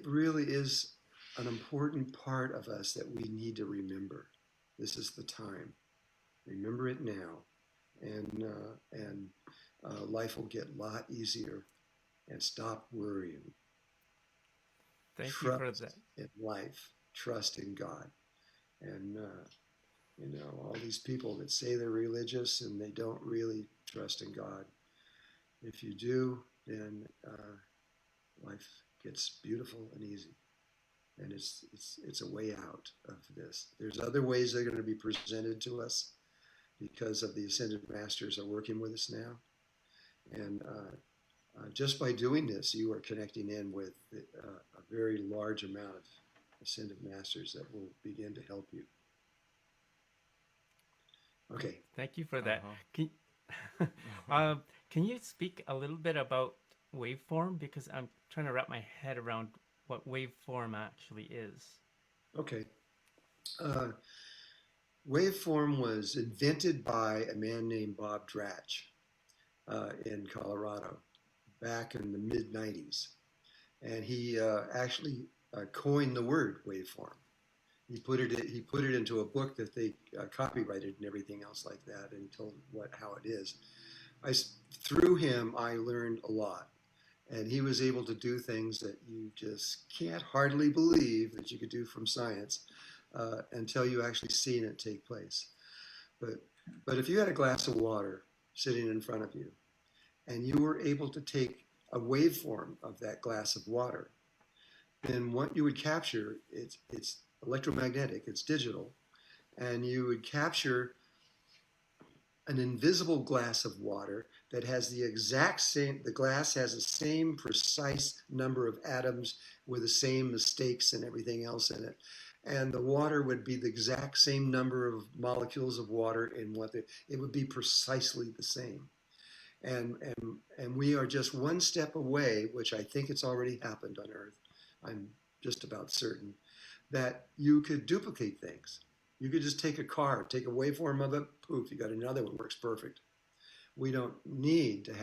really is an important part of us that we need to remember. This is the time. Remember it now, and life will get a lot easier. And stop worrying.
Thank you for that.
In life, trust in God. And all these people that say they're religious and they don't really trust in God. If you do, then life gets beautiful and easy, and it's a way out of this. There's other ways that are going to be presented to us because of the Ascended Masters are working with us now, and just by doing this, you are connecting in with a very large amount of Ascended Masters that will begin to help you. Okay.
Thank you for that. Can you speak a little bit about waveform? Because I'm trying to wrap my head around what waveform actually is.
Okay. Waveform was invented by a man named Bob Dratch in Colorado back in the mid-90s. And he actually coined the word waveform. He put it into a book that they copyrighted and everything else like that, and he told how it is. Through him, I learned a lot, and he was able to do things that you just can't hardly believe that you could do from science until you actually seen it take place. But if you had a glass of water sitting in front of you, and you were able to take a waveform of that glass of water, then what you would capture, it's electromagnetic, it's digital, and you would capture an invisible glass of water that has the glass has the same precise number of atoms with the same mistakes and everything else in it. And the water would be the exact same number of molecules of water in it would be precisely the same. And we are just one step away, which I think it's already happened on Earth. I'm just about certain that you could duplicate things. You could just take a car, take a waveform of it, poof, you got another one, works perfect. We don't need to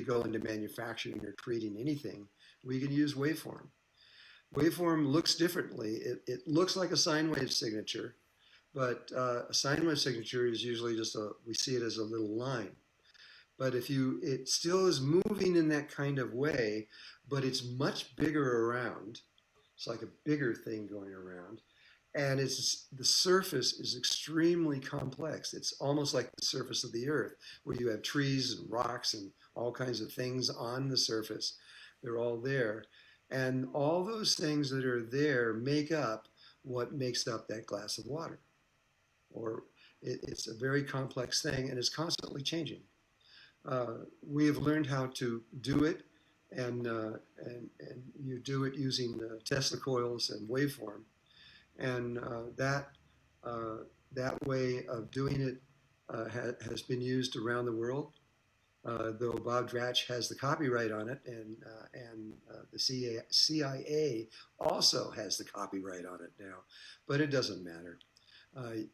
go into manufacturing or creating anything. We can use waveform. Waveform looks differently. It looks like a sine wave signature, but a sine wave signature is usually we see it as a little line. But it still is moving in that kind of way, but it's much bigger around. It's like a bigger thing going around. And the surface is extremely complex. It's almost like the surface of the Earth, where you have trees and rocks and all kinds of things on the surface. They're all there. And all those things that are there make up what makes up that glass of water. Or it's a very complex thing, and it's constantly changing. We have learned how to do it, and you do it using Tesla coils and waveform. And that way of doing it has been used around the world. Though Bob Dratch has the copyright on it, and the CIA also has the copyright on it now, but it doesn't matter.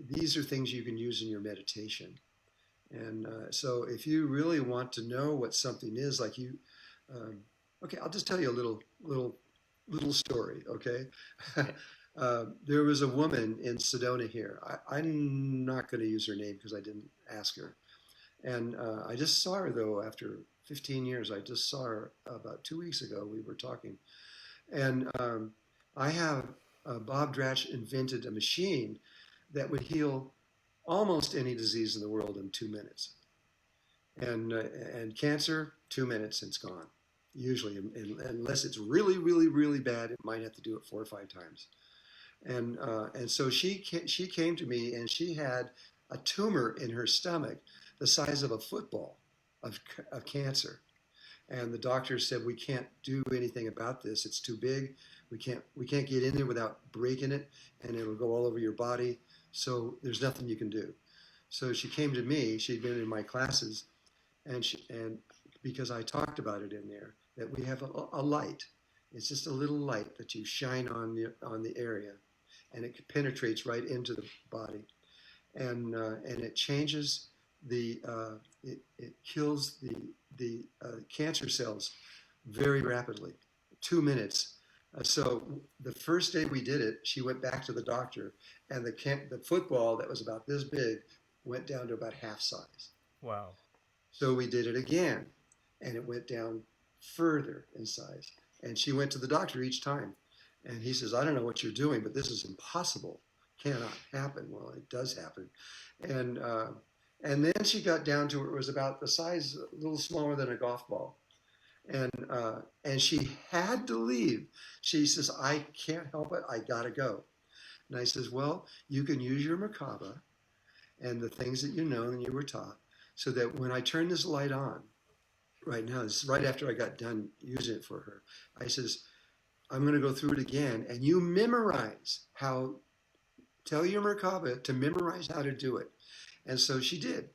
These are things you can use in your meditation. And so if you really want to know what something is, like okay, I'll just tell you a little story, okay? There was a woman in Sedona here. I'm not going to use her name because I didn't ask her. And I just saw her, though, after 15 years. I just saw her about 2 weeks ago. We were talking. And Bob Dratch invented a machine that would heal almost any disease in the world in 2 minutes. And cancer, 2 minutes, and it's gone. Usually, unless it's really, really, really bad, it might have to do it 4 or 5 times. And so she came to me, and she had a tumor in her stomach the size of a football of cancer. And the doctor said, we can't do anything about this. It's too big. We can't get in there without breaking it, and it'll go all over your body. So there's nothing you can do. So she came to me. She'd been in my classes, and because I talked about it in there, that we have a light. It's just a little light that you shine on the area, and it penetrates right into the body, and it changes it kills the cancer cells very rapidly, 2 minutes. So the first day we did it, she went back to the doctor, and the football that was about this big went down to about half size.
Wow.
So we did it again, and it went down further in size. And she went to the doctor each time. And he says, I don't know what you're doing, but this is impossible. Cannot happen. Well, it does happen. And then she got down to, it was about the size, a little smaller than a golf ball. And she had to leave. She says, I can't help it. I got to go. And I says, well, you can use your Merkaba and the things that you know and you were taught, so that when I turn this light on, right now, this is right after I got done using it for her, I says, I'm going to go through it again, and you memorize how, tell your Merkaba to memorize how to do it. And so she did.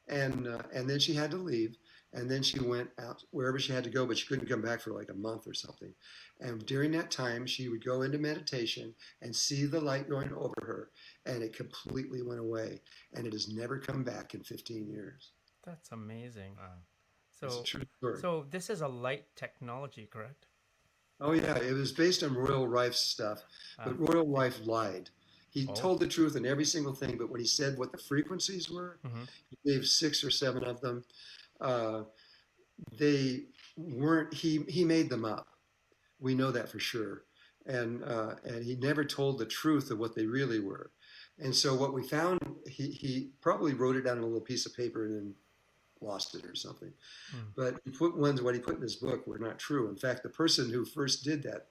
And then she had to leave. And then she went out wherever she had to go, but she couldn't come back for like a month or something. And during that time, she would go into meditation and see the light going over her, and it completely went away. And it has never come back in 15 years.
That's amazing.
It's a true story.
So this is a light technology, correct?
Oh, yeah. It was based on Royal Rife's stuff, but Royal Rife lied. He told the truth in every single thing, but when he said what the frequencies were, he gave 6 or 7 of them. They weren't, he made them up. We know that for sure. And he never told the truth of what they really were. And so what we found, he probably wrote it down on a little piece of paper and then lost it or something. But he put what he put in his book were not true. In fact, the person who first did that,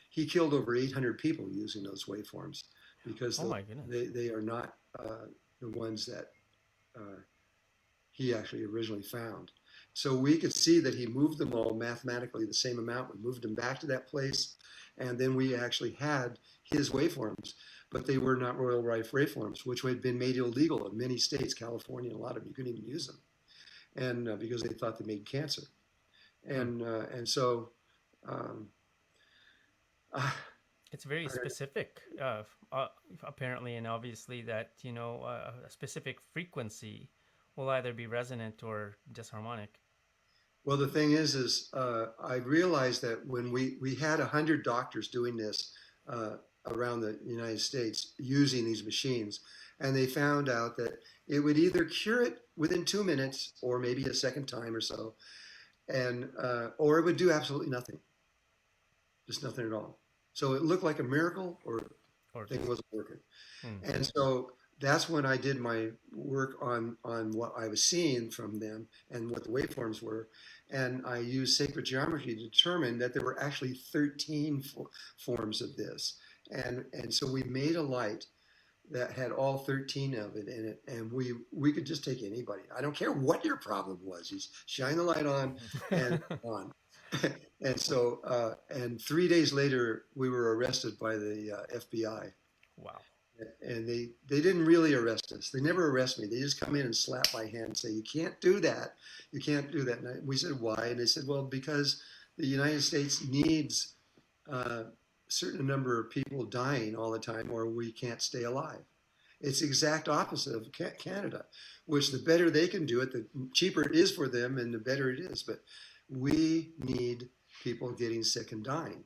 he killed over 800 people using those waveforms, because they are not the ones that he actually originally found. So we could see that he moved them all mathematically the same amount. We moved them back to that place, and then we actually had his waveforms, but they were not Royal Rife waveforms, which had been made illegal in many states, California, a lot of them, you couldn't even use them, and because they thought they made cancer. And so
it's very specific, apparently, and obviously that, a specific frequency will either be resonant or disharmonic.
Well, the thing is I realized that when we had 100 doctors doing this around the United States using these machines, and they found out that it would either cure it within 2 minutes or maybe a second time or so, and or it would do absolutely nothing, just nothing at all. So it looked like a miracle, or thing wasn't working. And so that's when I did my work on what I was seeing from them and what the waveforms were. And I used sacred geometry to determine that there were actually 13 forms of this. And so we made a light that had all 13 of it in it. And we could just take anybody. I don't care what your problem was. You shine the light on and on. And so, and 3 days later, we were arrested by the FBI.
Wow.
And they didn't really arrest us. They never arrest me. They just come in and slap my hand and say, you can't do that. You can't do that. And we said, why? And they said, well, because the United States needs a certain number of people dying all the time, or we can't stay alive. It's the exact opposite of Canada, which the better they can do it, the cheaper it is for them and the better it is. But we need people getting sick and dying.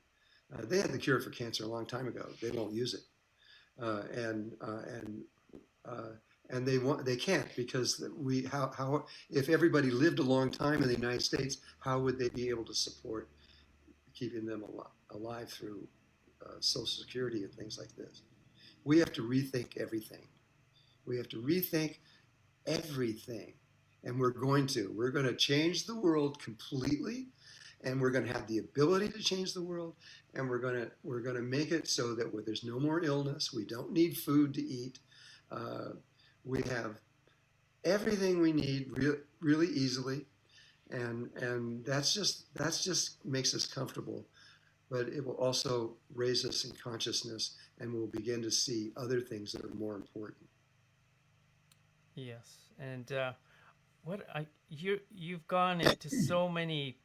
They had the cure for cancer a long time ago. They won't use it. And they can't, because how if everybody lived a long time in the United States, how would they be able to support keeping them alive through Social Security and things like this? We have to rethink everything. We have to rethink everything, and we're going to change the world completely. And we're going to have the ability to change the world, and we're going to make it so that there's no more illness. We don't need food to eat. We have everything we need really easily, and that's just makes us comfortable. But it will also raise us in consciousness, and we'll begin to see other things that are more important.
Yes, and you've gone into so many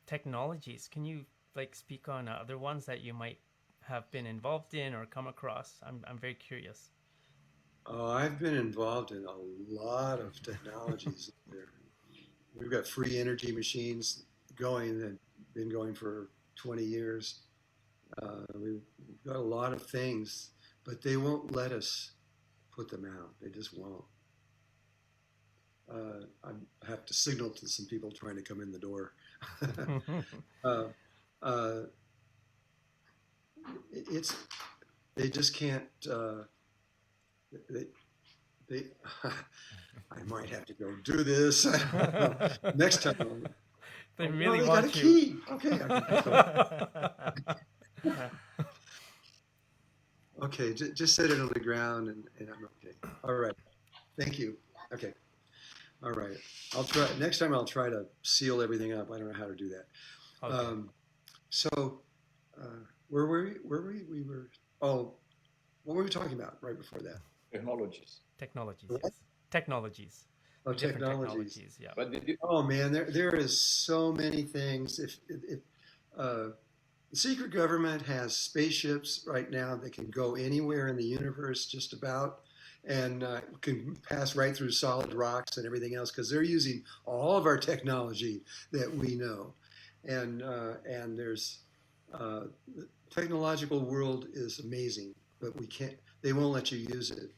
technologies. Can you speak on other ones that you might have been involved in or come across? I'm very curious.
I've been involved in a lot of technologies. We've got free energy machines going that have been going for 20 years. We've got a lot of things, but they won't let us put them out. They just won't. I have to signal to some people trying to come in the door. it's they just can't. They I might have to go do this. I don't know. Next time.
They
Oh, no,
really
they got a
want you.
key. Okay. Okay, just set it on the ground and I'm okay. All right. Thank you. Okay. All right. I'll try next time. I'll try to seal everything up. I don't know how to do that.
Okay.
So, where were we? We were. Oh, what were we talking about right before that?
Technologies.
Technologies,
What?
yes. Technologies.
Oh,
Different
technologies.
yeah.
But did you,
Oh man, there is so many things. If the secret government has spaceships right now that can go anywhere in the universe, just about, and can pass right through solid rocks and everything else, because they're using all of our technology that we know, and there's the technological world is amazing, but we can't. They won't let you use it.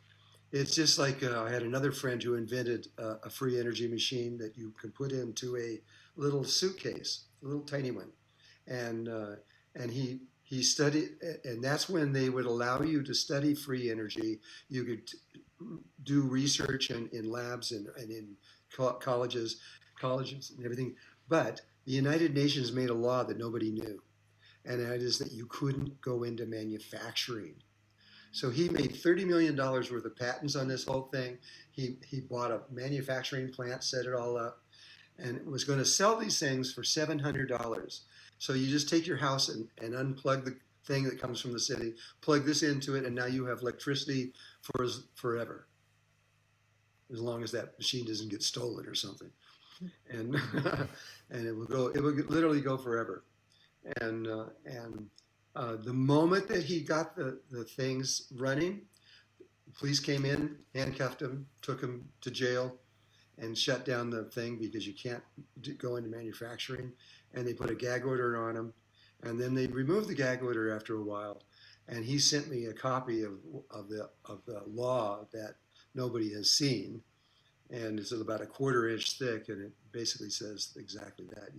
It's just like I had another friend who invented a free energy machine that you can put into a little suitcase, a little tiny one, and he studied, and that's when they would allow you to study free energy. You could do research in labs and in colleges and everything. But the United Nations made a law that nobody knew, and that is that you couldn't go into manufacturing. So he made $30 million worth of patents on this whole thing. He bought a manufacturing plant, set it all up, and was going to sell these things for $700. So you just take your house and unplug the thing that comes from the city, plug this into it, and now you have electricity for forever, as long as that machine doesn't get stolen or something. And and it would literally go forever. And the moment that he got the things running, the police came in, handcuffed him, took him to jail, and shut down the thing because you can't go into manufacturing. And they put a gag order on him, and then they removed the gag order after a while. And he sent me a copy of the law that nobody has seen, and it's about a quarter-inch thick, and it basically says exactly that.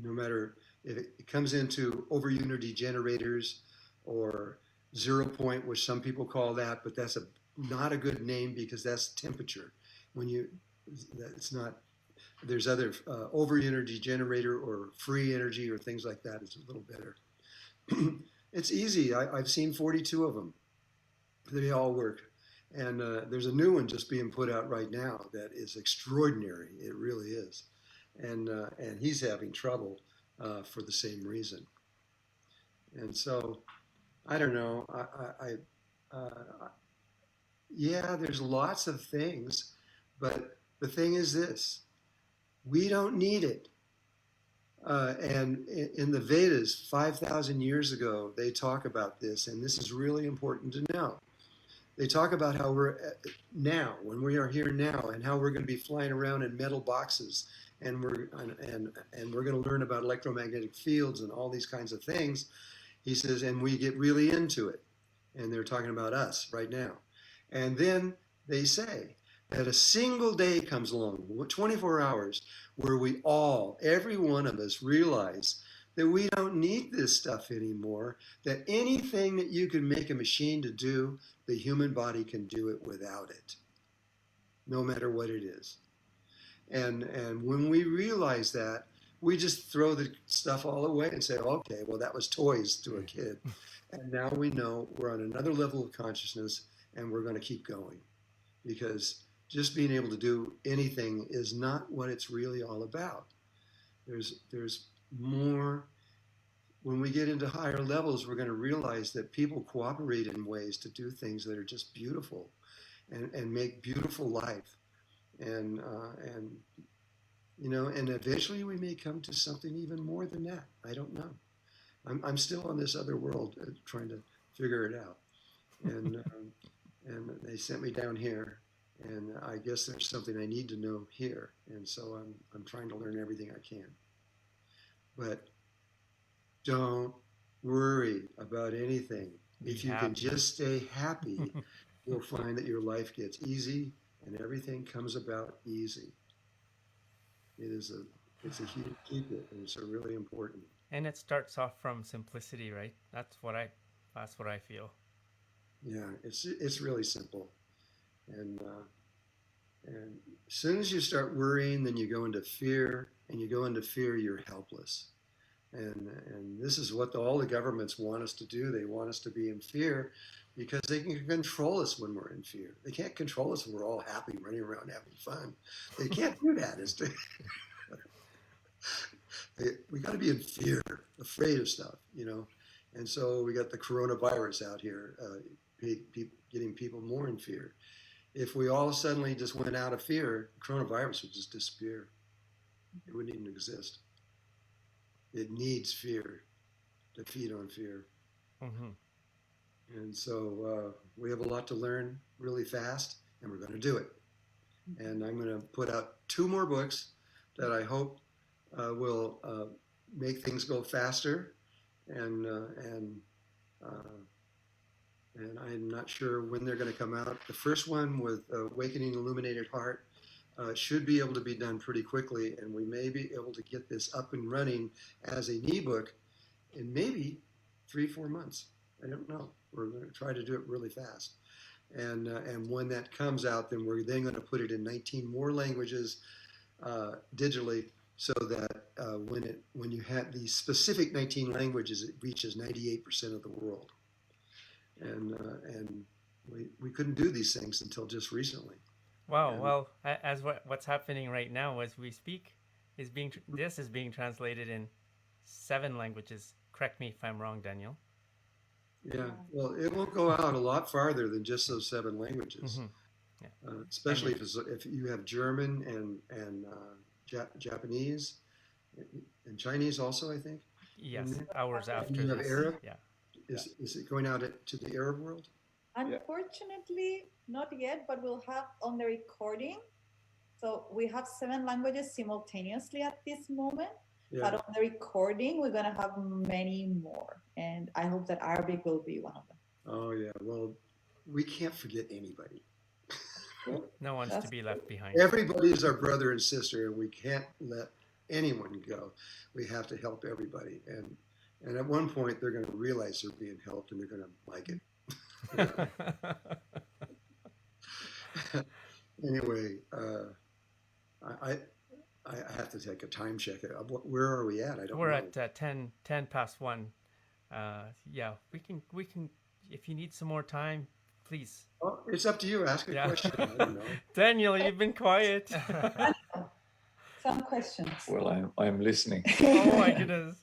No matter if it comes into over-unity generators or 0 point, which some people call that, but that's not a good name because that's temperature. It's not. There's other over-unity generator or free energy or things like that. It's a little better. It's easy. I've seen 42 of them. They all work. And there's a new one just being put out right now that is extraordinary. It really is. And he's having trouble for the same reason. And so, I don't know. Yeah, there's lots of things, but the thing is this: we don't need it. And in the Vedas, 5,000 years ago, they talk about this, and this is really important to know. They talk about how we're now, when we are here now, and how we're going to be flying around in metal boxes, and we're going to learn about electromagnetic fields and all these kinds of things. He says, and we get really into it, and they're talking about us right now. And then they say that a single day comes along, 24 hours, where we all, every one of us, realize that we don't need this stuff anymore, that anything that you can make a machine to do, the human body can do it without it, no matter what it is. And when we realize that, we just throw the stuff all away and say, okay, well, that was toys to a kid. And now we know we're on another level of consciousness, and we're going to keep going. Because just being able to do anything is not what it's really all about. There's more. When we get into higher levels, we're going to realize that people cooperate in ways to do things that are just beautiful and make beautiful life. And eventually we may come to something even more than that. I don't know. I'm still on this other world trying to figure it out. And they sent me down here, and I guess there's something I need to know here. And so I'm trying to learn everything I can. But don't worry about anything. If you can just stay happy, you'll find that your life gets easy and everything comes about easy. It's a huge secret, and it's a really important.
And it starts off from simplicity, right? That's what I That's what I feel.
Yeah, it's really simple, and as soon as you start worrying, then you go into fear, and you go into fear, you're helpless. And this is what all the governments want us to do. They want us to be in fear because they can control us when we're in fear. They can't control us when we're all happy, running around having fun. They can't do that. We got to be in fear, afraid of stuff, you know. And so we got the coronavirus out here, getting people more in fear. If we all suddenly just went out of fear, coronavirus would just disappear. It wouldn't even exist. It needs fear to feed on fear.
Mm-hmm.
And so we have a lot to learn really fast, and we're going to do it. And I'm going to put out 2 more books that I hope will make things go faster. And I'm not sure when they're going to come out. The first one with Awakening Illuminated Heart should be able to be done pretty quickly, and we may be able to get this up and running as an ebook in maybe 3-4 months. I don't know. We're going to try to do it really fast. And when that comes out, then we're then going to put it in 19 more languages digitally, so that when you have these specific 19 languages, it reaches 98% of the world. And we couldn't do these things until just recently.
Wow. Well, as what's happening right now as we speak this is being translated in 7 languages. Correct me if I'm wrong, Daniel.
Yeah. Well, it will go out a lot farther than just those 7 languages.
Mm-hmm. Yeah.
Especially if you have German and Japanese and Chinese also, I think.
Yes, hours after
you have
this.
Arab.
Yeah.
Is it going out to the Arab world?
Unfortunately, not yet, but we'll have on the recording. So we have 7 languages simultaneously at this moment.
Yeah.
But on the recording, we're going to have many more. And I hope that Arabic will be one of them.
Oh, yeah. Well, we can't forget anybody.
No one's to be left behind.
Everybody is our brother and sister, and we can't let anyone go. We have to help everybody. And at one point, they're going to realize they're being helped, and they're going to like it. Anyway, I have to take a time check. Where are we at? I don't know.
We're at 10 past 1. Yeah, we can. If you need some more time, please.
Oh, it's up to you. Ask a question. I don't know.
Daniel, you've been quiet.
Some questions.
Well, I'm listening.
Oh my goodness.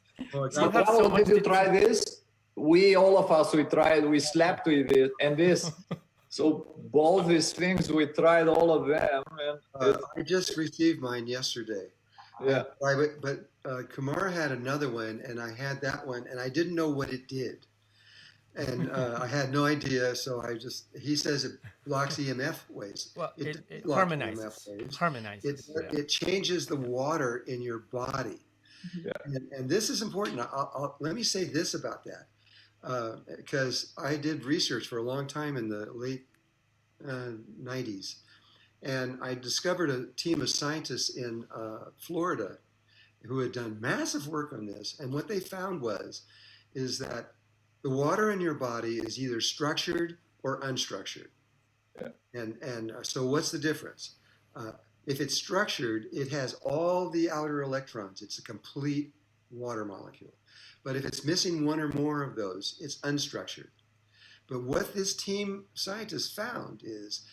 So how did you try this? All of us, we tried, we slept with it and this. So both these things, we tried all of them. And
I just received mine yesterday.
Yeah.
But Kumara had another one, and I had that one, and I didn't know what it did. And I had no idea, so he says it blocks EMF waves.
Well, it
harmonizes.
Harmonizes.
It changes the water in your body.
Yeah.
And this is important. Let me say this about that. Because I did research for a long time in the late 90s. And I discovered a team of scientists in Florida who had done massive work on this. And what they found is that the water in your body is either structured or unstructured.
Yeah.
And so what's the difference? If it's structured, it has all the outer electrons. It's a complete water molecule. But if it's missing one or more of those, it's unstructured. But what this team scientists found is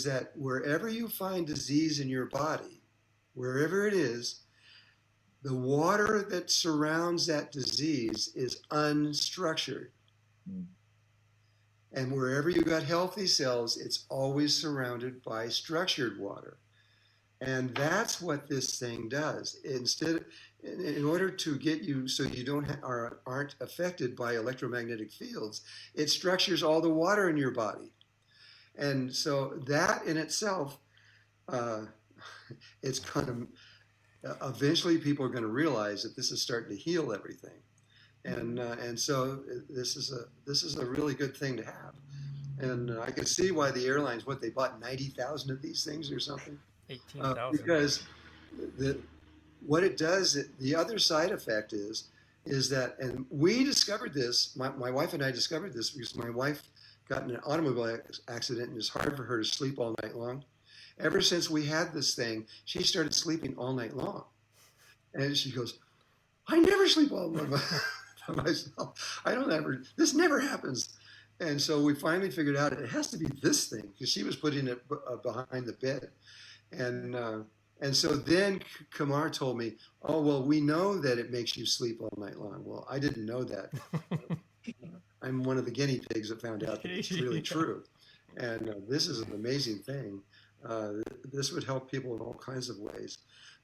that wherever you find disease in your body, wherever it is, the water that surrounds that disease is unstructured. And wherever you got healthy cells, it's always surrounded by structured water. And that's what this thing does. In order to get you so you aren't affected by electromagnetic fields, it structures all the water in your body. And so that in itself, it's going to, eventually people are going to realize that this is starting to heal everything. And so this is a really good thing to have. And I can see why the airlines, they bought 90,000 of these things or something.
18,000.
Because what it does, the other side effect is is that, and we discovered this, my wife and I discovered this because my wife got in an automobile accident and it's hard for her to sleep all night long. Ever since we had this thing, she started sleeping all night long. And she goes, I never sleep all night by myself. This never happens. And so we finally figured out it has to be this thing, because she was putting it behind the bed. And so then Kumar told me, oh, well, we know that it makes you sleep all night long. Well, I didn't know that. I'm one of the guinea pigs that found out that it's really true. And this is an amazing thing. This would help people in all kinds of ways.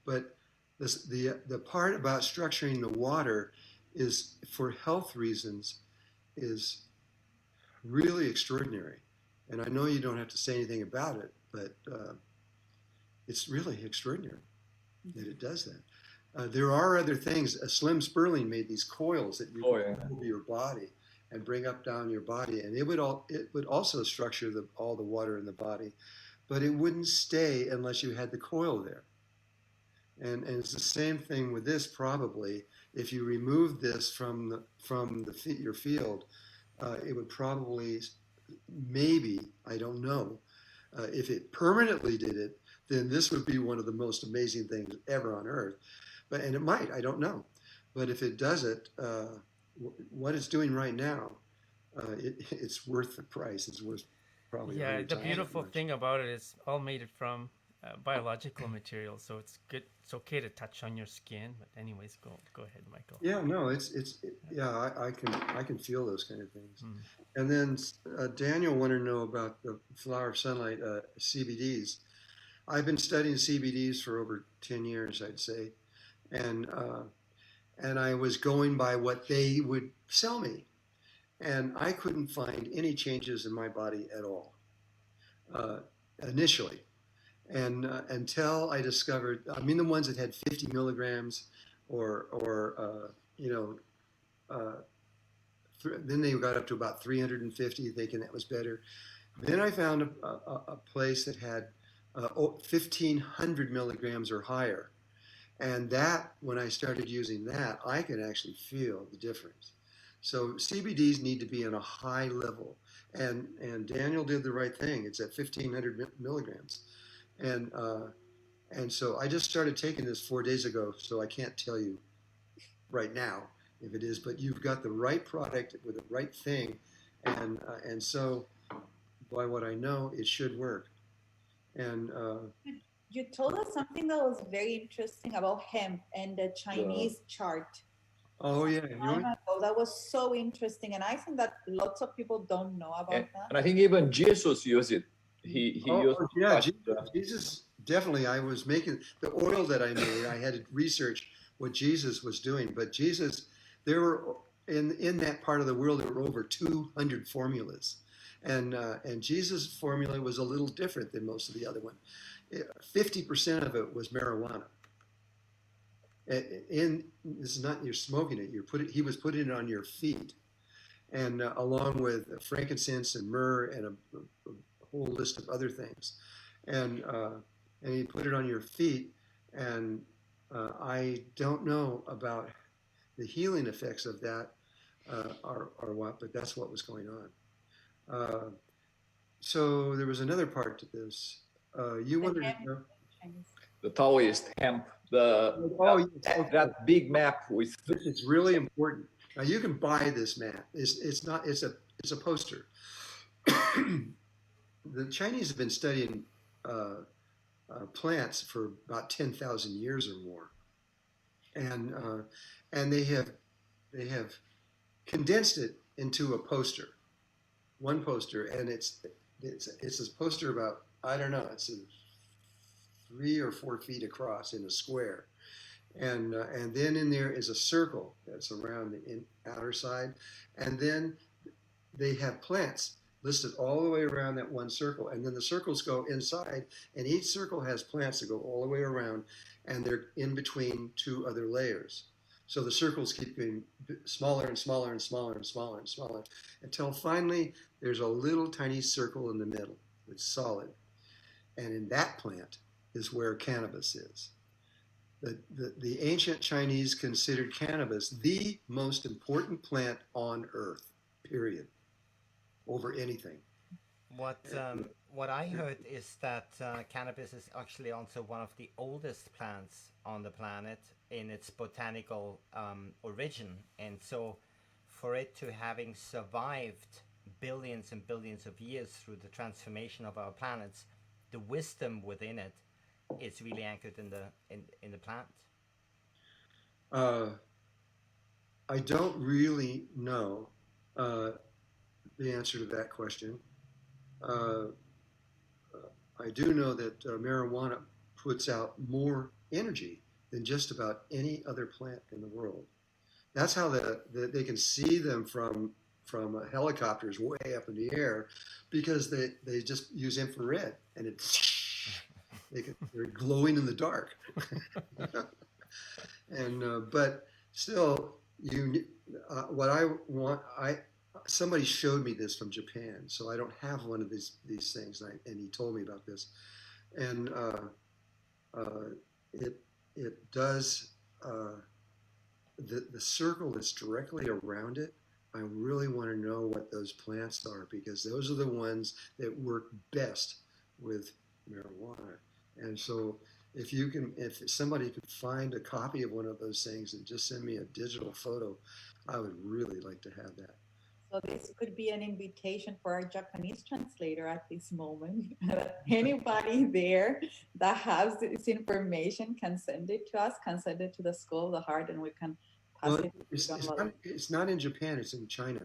But the part about structuring the water is, for health reasons, is really extraordinary. And I know you don't have to say anything about it, but it's really extraordinary that it does that. There are other things. Slim Sperling made these coils that you can move your body and bring up down your body, and it would also structure all the water in the body, but it wouldn't stay unless you had the coil there. And it's the same thing with this. Probably, if you remove this from your field, it would probably, maybe, I don't know, if it permanently did it, then this would be one of the most amazing things ever on earth. And it might, I don't know. But if it does it, what it's doing right now, it's worth the price. It's worth probably.
Yeah, the beautiful thing about it is all made from biological material, so it's good. It's okay to touch on your skin. But anyways, go ahead, Michael.
Yeah, no, I can feel those kind of things. And then Daniel wanted to know about the flower of sunlight, CBDs. I've been studying CBDs for over 10 years, I'd say, and I was going by what they would sell me, and I couldn't find any changes in my body at all initially, and until I discovered, the ones that had 50 milligrams, then they got up to about 350, thinking that was better. Then I found a place that had 1,500 milligrams or higher. And that, when I started using that, I could actually feel the difference. So CBDs need to be in a high level. And Daniel did the right thing. It's at 1,500 milligrams. And so I just started taking this 4 days ago, so I can't tell you right now if it is, but you've got the right product with the right thing. And so by what I know, it should work. And
you told us something that was very interesting about hemp and the Chinese chart.
Oh yeah,
that was so interesting, and I think that lots of people don't know about that.
And I think even Jesus used it. He used
Jesus definitely. I was making the oil that I made. I had to research what Jesus was doing, but Jesus, there were in that part of the world there were over 200 formulas. And Jesus' formula was a little different than most of the other one. 50% of it was marijuana. This is not you're smoking it. He was putting it on your feet, and along with frankincense and myrrh and a whole list of other things, and he put it on your feet. And I don't know about the healing effects of that or what, but that's what was going on. So there was another part to this. You wanted to know
the Taoist hemp, that big map with.
It's really important. Now you can buy this map. It's a poster. The Chinese have been studying plants for about 10,000 years or more, and they have condensed it into a poster. One poster, and it's this poster about, I don't know, it's 3 or 4 feet across in a square, and then in there is a circle that's around the outer side, and then they have plants listed all the way around that one circle, and then the circles go inside, and each circle has plants that go all the way around, and they're in between 2 other layers. So the circles keep getting smaller and smaller and smaller and smaller and smaller until finally there's a little tiny circle in the middle that's solid. And in that plant is where cannabis is. the ancient Chinese considered cannabis the most important plant on earth, period, over anything.
What I heard is that cannabis is actually also one of the oldest plants on the planet in its botanical origin, and so for it to having survived billions and billions of years through the transformation of our planets, the wisdom within it is really anchored in the plant.
I don't really know the answer to that question. I do know that marijuana puts out more energy than just about any other plant in the world. That's how they can see them from helicopters way up in the air, because they just use infrared, and they're glowing in the dark. And but still, what I want, somebody showed me this from Japan, so I don't have one of these things, and he told me about this, and it does the circle that's directly around it. I really want to know what those plants are, because those are the ones that work best with marijuana. And so if somebody could find a copy of one of those things and just send me a digital photo, I would really like to have that.
So this could be an invitation for our Japanese translator at this moment. Anybody there that has this information can send it to us, can send it to the School of the Heart, and we can pass it.
It's not in Japan, it's in China.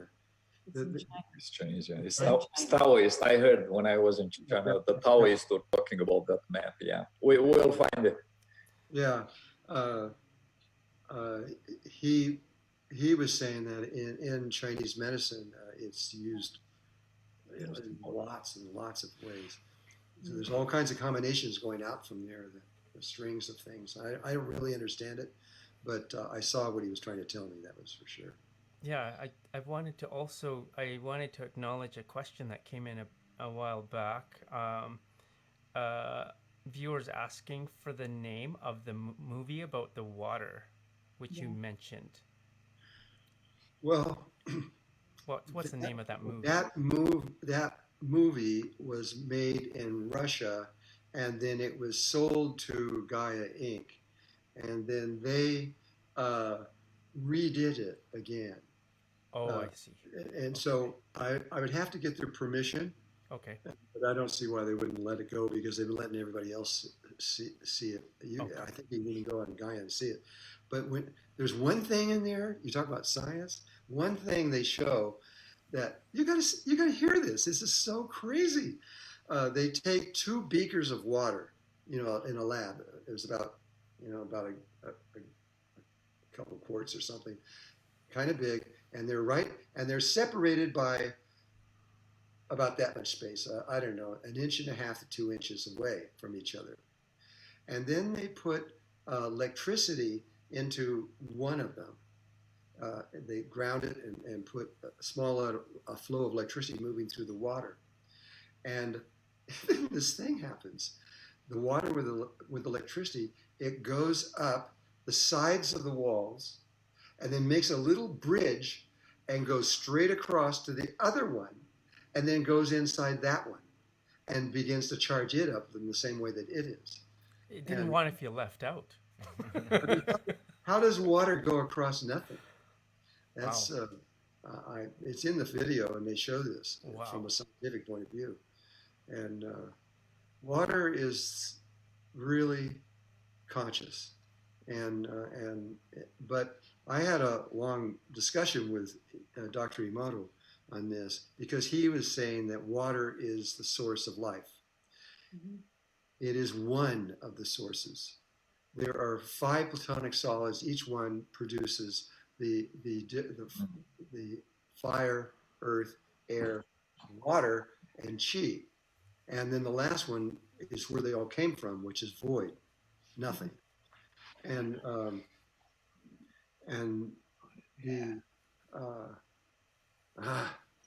It's Chinese, yeah. It's Taoist. I heard when I was in China, the Taoists were talking about that map. Yeah, we will find it.
Yeah, he was saying that in Chinese medicine, it's used in lots and lots of ways. So there's all kinds of combinations going out from there, the strings of things. I don't really understand it, but I saw what he was trying to tell me, that was for sure.
Yeah, I wanted to acknowledge a question that came in a while back. Viewers asking for the name of the movie about the water, which you mentioned.
Well,
what's the name of that movie?
That movie was made in Russia, and then it was sold to Gaia Inc., and then they redid it again.
Oh, I see.
And so I would have to get their permission.
Okay.
But I don't see why they wouldn't let it go, because they've been letting everybody else see it. I think you can go on Gaia and see it. But when there's one thing in there, you talk about science, one thing they show that you gotta hear this. This is so crazy. They take 2 beakers of water, in a lab. It was about a couple of quarts or something, kind of big, and they're separated by about that much space. I don't know, 1.5 inches to 2 inches away from each other. And then they put electricity into one of them. They ground it and put a flow of electricity moving through the water. And this thing happens. The water with electricity, it goes up the sides of the walls and then makes a little bridge and goes straight across to the other one, and then goes inside that one and begins to charge it up in the same way that it is.
It didn't want to feel left out.
How does water go across nothing? That's
wow.
It's in the video, and they show this from a
Wow.
scientific point of view. And water is really conscious, but I had a long discussion with Dr. Emoto on this, because he was saying that water is the source of life. Mm-hmm. It is one of the sources. There are 5 platonic solids. Each one produces the fire, earth, air, water, and chi. And then the last one is where they all came from, which is void, nothing. And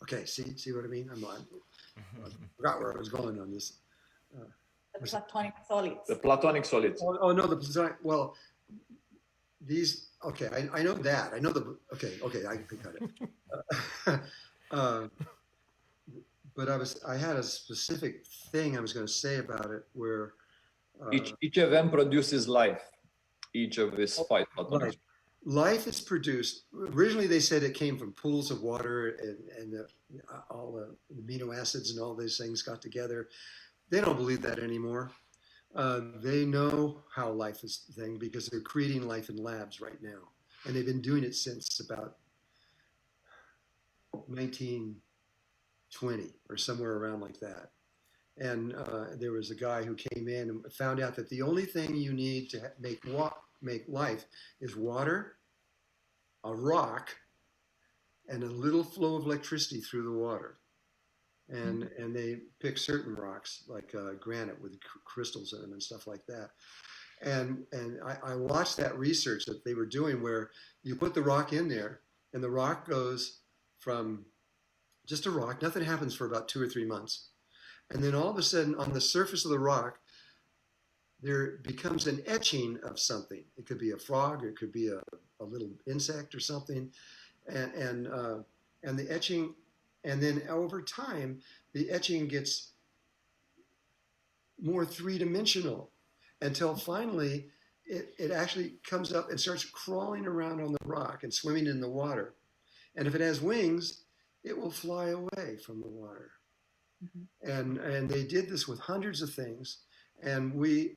okay, see what I mean? I forgot where I was going on this.
The platonic solids.
The platonic solids.
Oh no, the platonic. Well, these, okay, I know that. I know okay, I can cut it. uh, but I had a specific thing I was going to say about it where
each of them produces life. Each of these 5 atoms.
Life is produced. Originally, they said it came from pools of water and all the amino acids and all these things got together. They don't believe that anymore. They know how life is thing because they're creating life in labs right now, and they've been doing it since about 1920 or somewhere around like that. And there was a guy who came in and found out that the only thing you need to make life is water, a rock, and a little flow of electricity through the water. And they pick certain rocks like granite with crystals in them and stuff like that. And I watched that research that they were doing where you put the rock in there and the rock goes from just a rock, nothing happens for about 2 or 3 months. And then all of a sudden on the surface of the rock, there becomes an etching of something. It could be a frog, or it could be a little insect or something. And the etching, and then over time, the etching gets more three-dimensional until finally it actually comes up and starts crawling around on the rock and swimming in the water. And if it has wings, it will fly away from the water. Mm-hmm. And they did this with hundreds of things. And the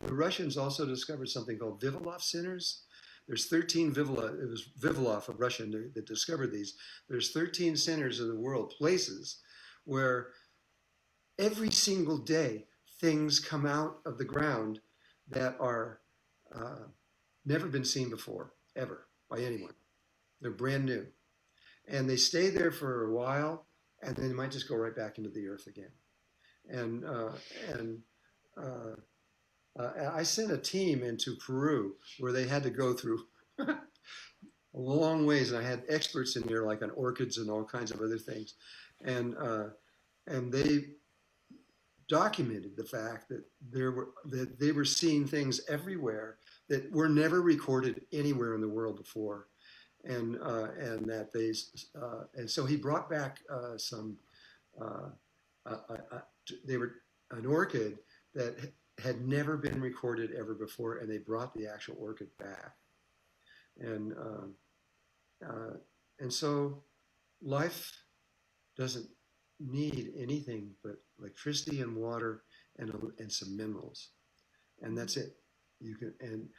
Russians also discovered something called Vavilov centers. There's 13 Vavilov, it was Vavilov, a Russian, that discovered these. There's 13 centers in the world, places where every single day things come out of the ground that are never been seen before, ever, by anyone. They're brand new. And they stay there for a while, and then they might just go right back into the earth again. And I sent a team into Peru where they had to go through a long ways, and I had experts in there like on orchids and all kinds of other things, and they documented the fact that they were seeing things everywhere that were never recorded anywhere in the world before, and that and so he brought back some. They were an orchid that had never been recorded ever before, and they brought the actual orchid back. And so life doesn't need anything but electricity and water and some minerals, and that's it. You can and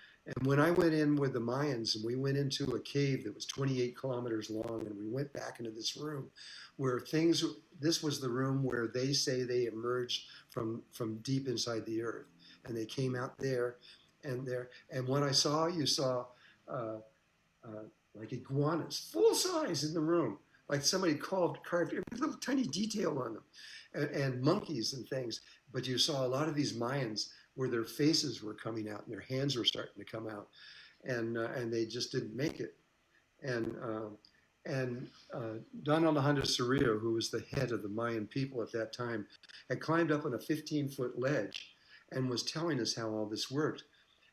when I went in with the Mayans, and we went into a cave that was 28 kilometers long, and we went back into this room where this was the room where they say they emerged from deep inside the earth, and they came out there, and what I saw, you saw like iguanas, full size in the room, like somebody carved every little tiny detail on them, and monkeys and things. But you saw a lot of these Mayans where their faces were coming out and their hands were starting to come out, and they just didn't make it. And Don Alejandro Cerrillo, who was the head of the Mayan people at that time, had climbed up on a 15-foot ledge and was telling us how all this worked.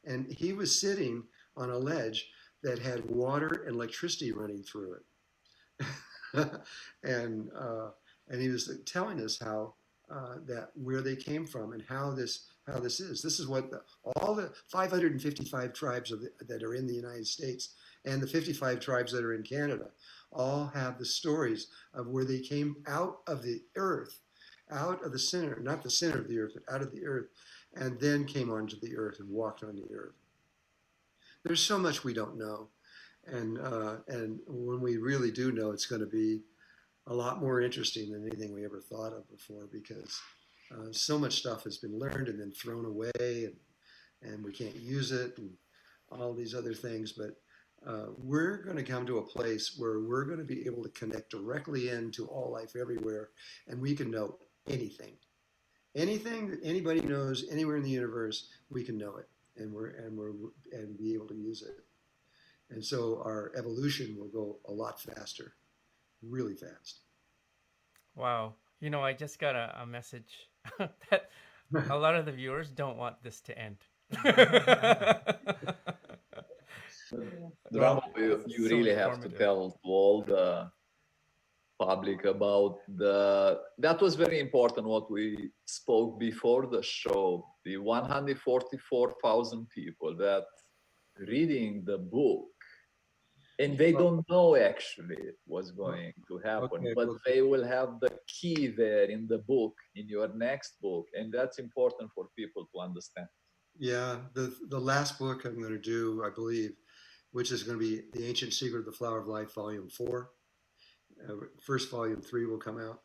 And he was sitting on a ledge that had water and electricity running through it. and he was telling us how that where they came from and how this is. This is what all the 555 tribes that are in the United States and the 55 tribes that are in Canada all have the stories of where they came out of the earth, out of the center, not the center of the earth, but out of the earth, and then came onto the earth and walked on the earth. There's so much we don't know, and when we really do know, it's going to be a lot more interesting than anything we ever thought of before, because so much stuff has been learned and then thrown away, and we can't use it, and all these other things. But we're going to come to a place where we're going to be able to connect directly into all life everywhere, and we can know anything that anybody knows anywhere in the universe. We can know it, and be able to use it. And so our evolution will go a lot faster, really fast.
Wow. I just got a message that a lot of the viewers don't want this to end.
Drama,
Well,
you
So
really have to
informative.
tell to all the public about that was very important what we spoke before the show, the 144,000 people that reading the book and they don't know actually what's going to happen,
okay,
but
well,
they will have the key there in the book, in your next book, and that's important for people to understand.
yeah, the last book I'm going to do, I believe, which is going to be The Ancient Secret of the Flower of Life, Volume 4. First volume 3 will come out.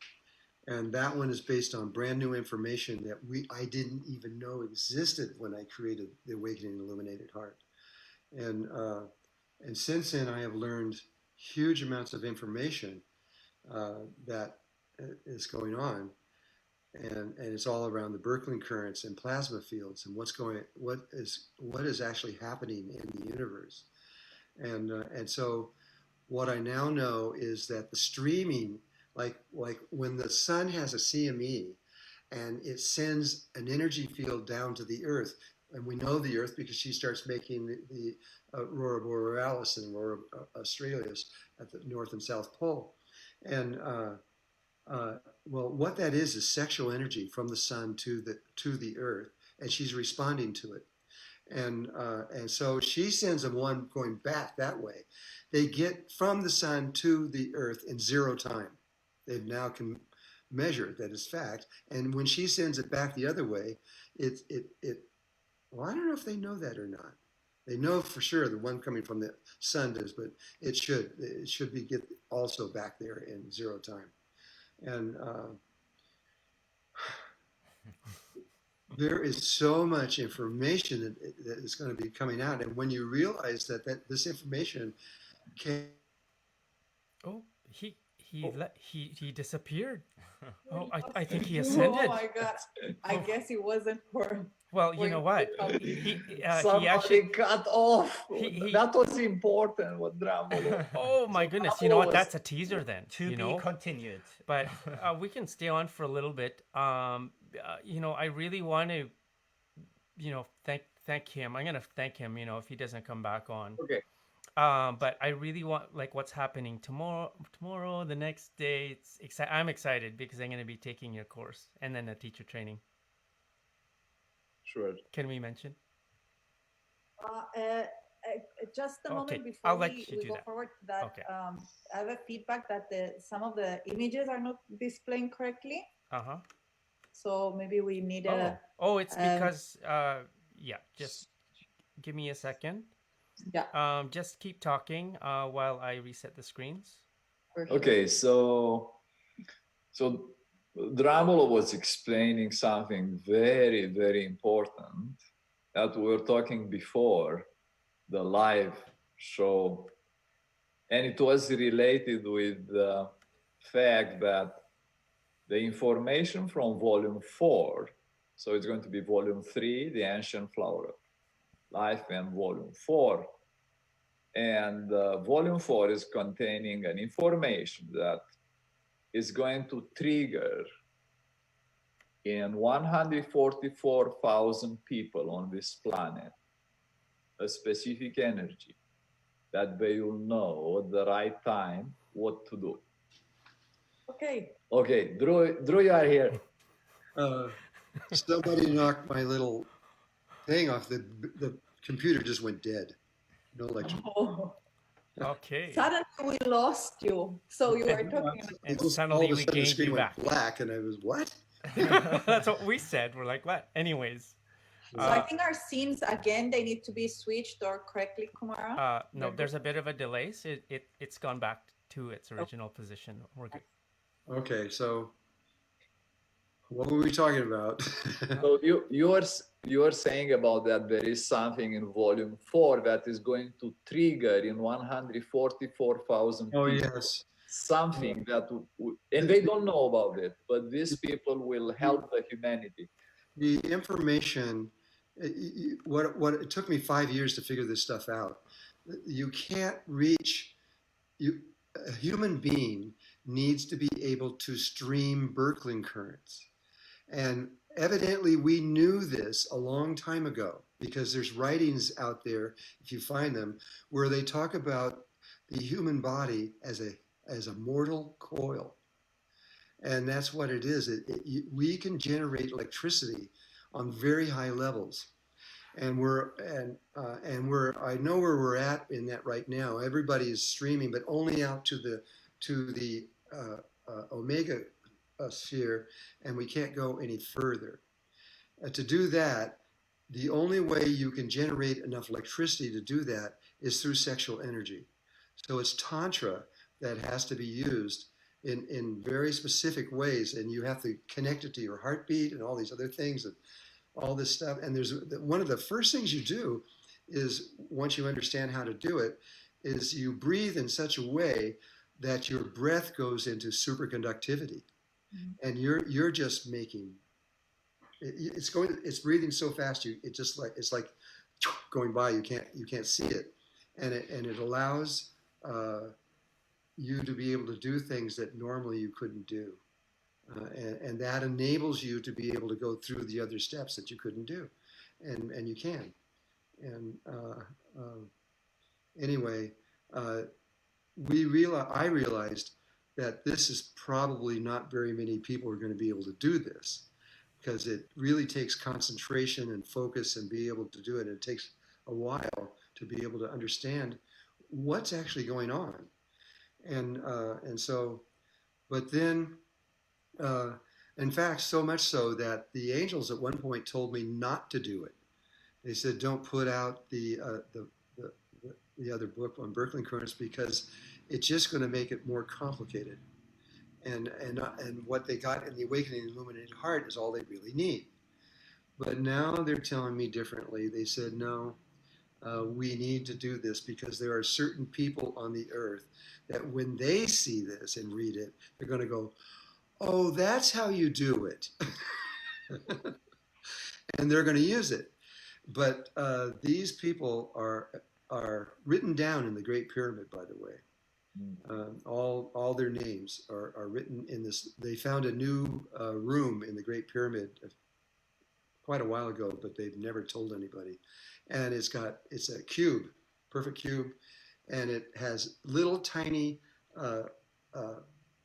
And that one is based on brand new information that I didn't even know existed when I created the Awakening Illuminated Heart. And since then, I have learned huge amounts of information that is going on, and it's all around the Birkeland currents and plasma fields and what is actually happening in the universe. And so what I now know is that the streaming, like when the sun has a CME and it sends an energy field down to the earth, and we know the earth because she starts making the aurora borealis and aurora australis at the north and south pole. And well, what that is sexual energy from the sun to the earth, and she's responding to it. And so she sends them one going back that way. They get from the sun to the earth in 0 time. They now can measure that as fact. And when she sends it back the other way, well, I don't know if they know that or not. They know for sure the one coming from the sun does, but it should be get also back there in 0 time. And there is so much information that is going to be coming out, and when you realize that this information can.
Oh, he disappeared. Oh, I think he ascended.
Oh my God! I guess it wasn't for.
Well, you know what? He
Somebody
actually
cut off.
he-
That was important. What Drunvalo.
Oh my goodness! You know what? That's a teaser then.
To
you
be
know,
continued.
but we can stay on for a little bit. You know, I really want to, you know, thank him. I'm gonna thank him. You know, if he doesn't come back on.
Okay.
But I really want like what's happening tomorrow, the next day. I'm excited because I'm gonna be taking your course and then a teacher training.
Sure.
Can we mention?
Just a
Okay,
moment before
I'll let
we
you do
go
that.
forward to that.
Okay.
I have a feedback that some of the images are not displaying correctly.
Uh-huh.
So maybe we need a.
Oh, it's because yeah, just give me a second.
Yeah.
Just keep talking while I reset the screens.
For sure.
Okay, so Drunvalo was explaining something very, very important that we were talking before the live show, and it was related with the fact that the information from volume 4, so it's going to be volume 3, the ancient flower of life, and volume 4. And volume 4 is containing an information that is going to trigger in 144,000 people on this planet a specific energy that they will know at the right time what to do.
Okay.
Okay, Drew, you are here.
Somebody knocked my little thing off. The computer just went dead. No electric.
Oh.
Okay.
Suddenly we lost you. So you were talking.
And
All
suddenly
of a
we
sudden the
gained
screen
you
went
back.
black, and I was what?
That's what we said. We're like, what? Anyways.
So I think our scenes again they need to be switched or correctly, Kumara.
No, there's a bit of a delay. So it's gone back to its original position. We're good.
Okay, so what were we talking about?
So you are saying about that there is something in volume 4 that is going to trigger in 144,000 people.
Oh yes.
Something that and they don't know about it, but these people will help the humanity.
The information, what it took me 5 years to figure this stuff out. You can't reach a human being needs to be able to stream Birkeland currents, and evidently we knew this a long time ago, because there's writings out there, if you find them, where they talk about the human body as a mortal coil. And that's what it is. We can generate electricity on very high levels. And I know where we're at in that right now. Everybody is streaming, but only out to the omega sphere, and we can't go any further. To do that, the only way you can generate enough electricity to do that is through sexual energy. So it's tantra that has to be used in very specific ways, and you have to connect it to your heartbeat and all these other things and all this stuff. And there's one of the first things you do is, once you understand how to do it, is you breathe in such a way that your breath goes into superconductivity, and you're just making it's breathing so fast it's like going by, you can't see it, and it allows you to be able to do things that normally you couldn't do, and that enables you to be able to go through the other steps that you couldn't do, and you can. And anyway, I realized that this is probably not very many people are going to be able to do this, because it really takes concentration and focus and be able to do it. It takes a while to be able to understand what's actually going on. And so, but then, in fact, so much so that the angels at one point told me not to do it. They said, don't put out the other book on Berkeley currents, because it's just going to make it more complicated. And what they got in the Awakening Illuminated Heart is all they really need. But now they're telling me differently. They said, no, we need to do this, because there are certain people on the earth that when they see this and read it, they're going to go, oh, that's how you do it. And they're going to use it. But these people are written down in the Great Pyramid, by the way. All their names are written in this. They found a new room in the Great Pyramid quite a while ago, but they've never told anybody. And it's a cube, perfect cube, and it has little tiny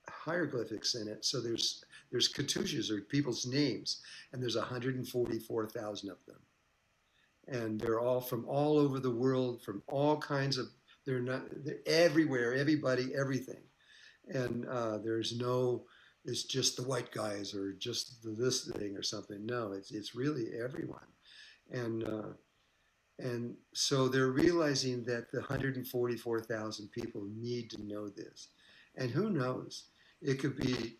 hieroglyphics in it. So there's katushes, or people's names, and there's 144,000 of them, and they're all from all over the world, from all kinds of. They're everywhere, everybody, everything. And it's just the white guys, or just this thing or something. No, it's really everyone. And so they're realizing that the 144,000 people need to know this. And who knows? It could be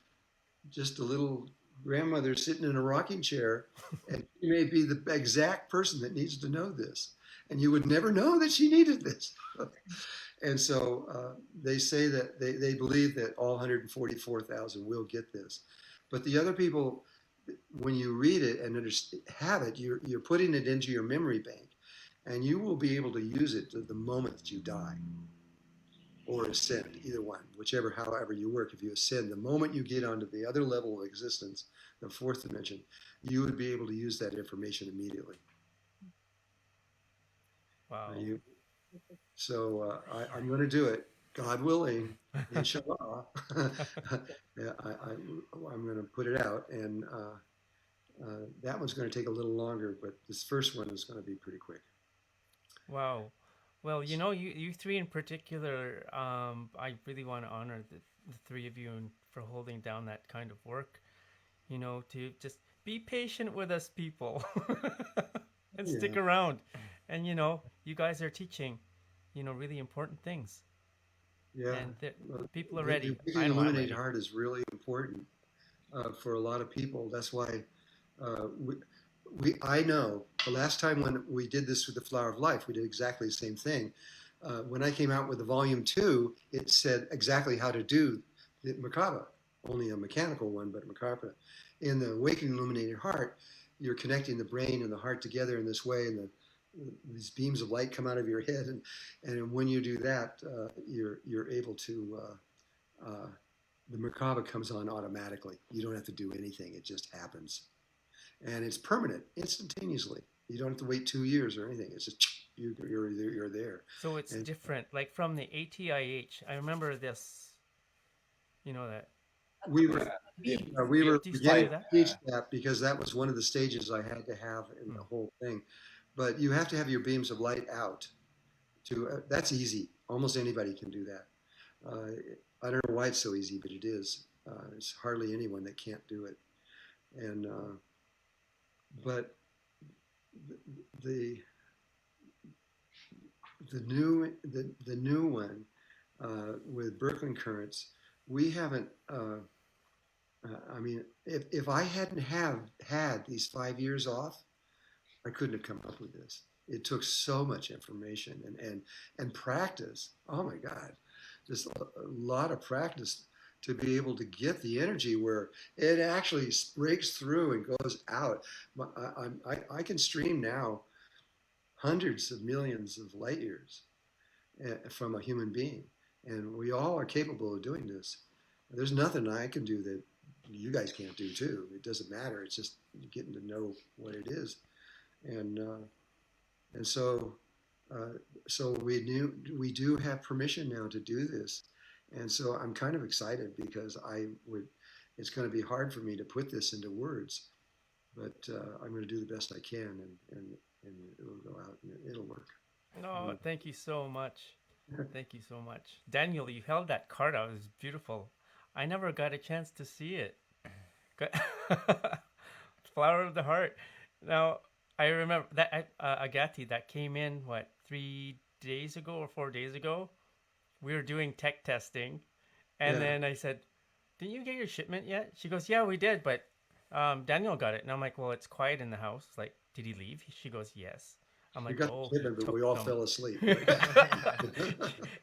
just a little grandmother sitting in a rocking chair, and she may be the exact person that needs to know this. And you would never know that she needed this. And so they say that they believe that all 144,000 will get this. But the other people, when you read it and have it, you're putting it into your memory bank, and you will be able to use it the moment that you die or ascend, either one, however you work. If you ascend, the moment you get onto the other level of existence, the fourth dimension, you would be able to use that information immediately.
Wow.
So I'm going to do it, God willing, inshallah. Yeah, I'm going to put it out, and that one's going to take a little longer, but this first one is going to be pretty quick.
Wow. Well, you three in particular, I really want to honor the three of you for holding down that kind of work, to just be patient with us people and stick around. And, you guys are teaching, really important things.
Yeah.
And people are ready.
The Illuminated Heart is really important for a lot of people. That's why I know the last time when we did this with the Flower of Life, we did exactly the same thing. When I came out with the Volume 2, it said exactly how to do the Merkaba, only a mechanical one, but Merkaba. In the Awakening Illuminated Heart, you're connecting the brain and the heart together in this way, and these beams of light come out of your head, and when you do that, you're able to. The Merkaba comes on automatically. You don't have to do anything; it just happens. and it's permanent, instantaneously. You don't have to wait 2 years or anything. It's just you're there.
So it's
And
different. Like from the ATIH, I remember this. You know that.
we were we were
Do you
beginning
say
to
that?
teach that because that was one of the stages I had to have in the whole thing. But you have to have your beams of light out. That's easy. Almost anybody can do that. I don't know why it's so easy, but it is. There's hardly anyone that can't do it. And but the new one with Birkeland currents, we haven't. I mean, if I hadn't had these 5 years off, I couldn't have come up with this. It took so much information and practice. Oh my God, just a lot of practice to be able to get the energy where it actually breaks through and goes out. I can stream now hundreds of millions of light years from a human being, and we all are capable of doing this. There's nothing I can do that you guys can't do too. It doesn't matter. It's just getting to know what it is, and so we do have permission now to do this, and so I'm kind of excited because it's going to be hard for me to put this into words, but I'm going to do the best I can, and it'll go out and it'll work.
No, thank you so much. Thank you so much. Daniel, you held that card out. It was beautiful. I never got a chance to see it. Flower of the Heart. Now, I remember that Agathi that came in, 3 days ago or 4 days ago? We were doing tech testing. And then I said, didn't you get your shipment yet? She goes, yeah, we did, but Daniel got it. And I'm like, well, it's quiet in the house. Like, did he leave? She goes, yes. I'm like,
We got the shipment, but we all fell asleep.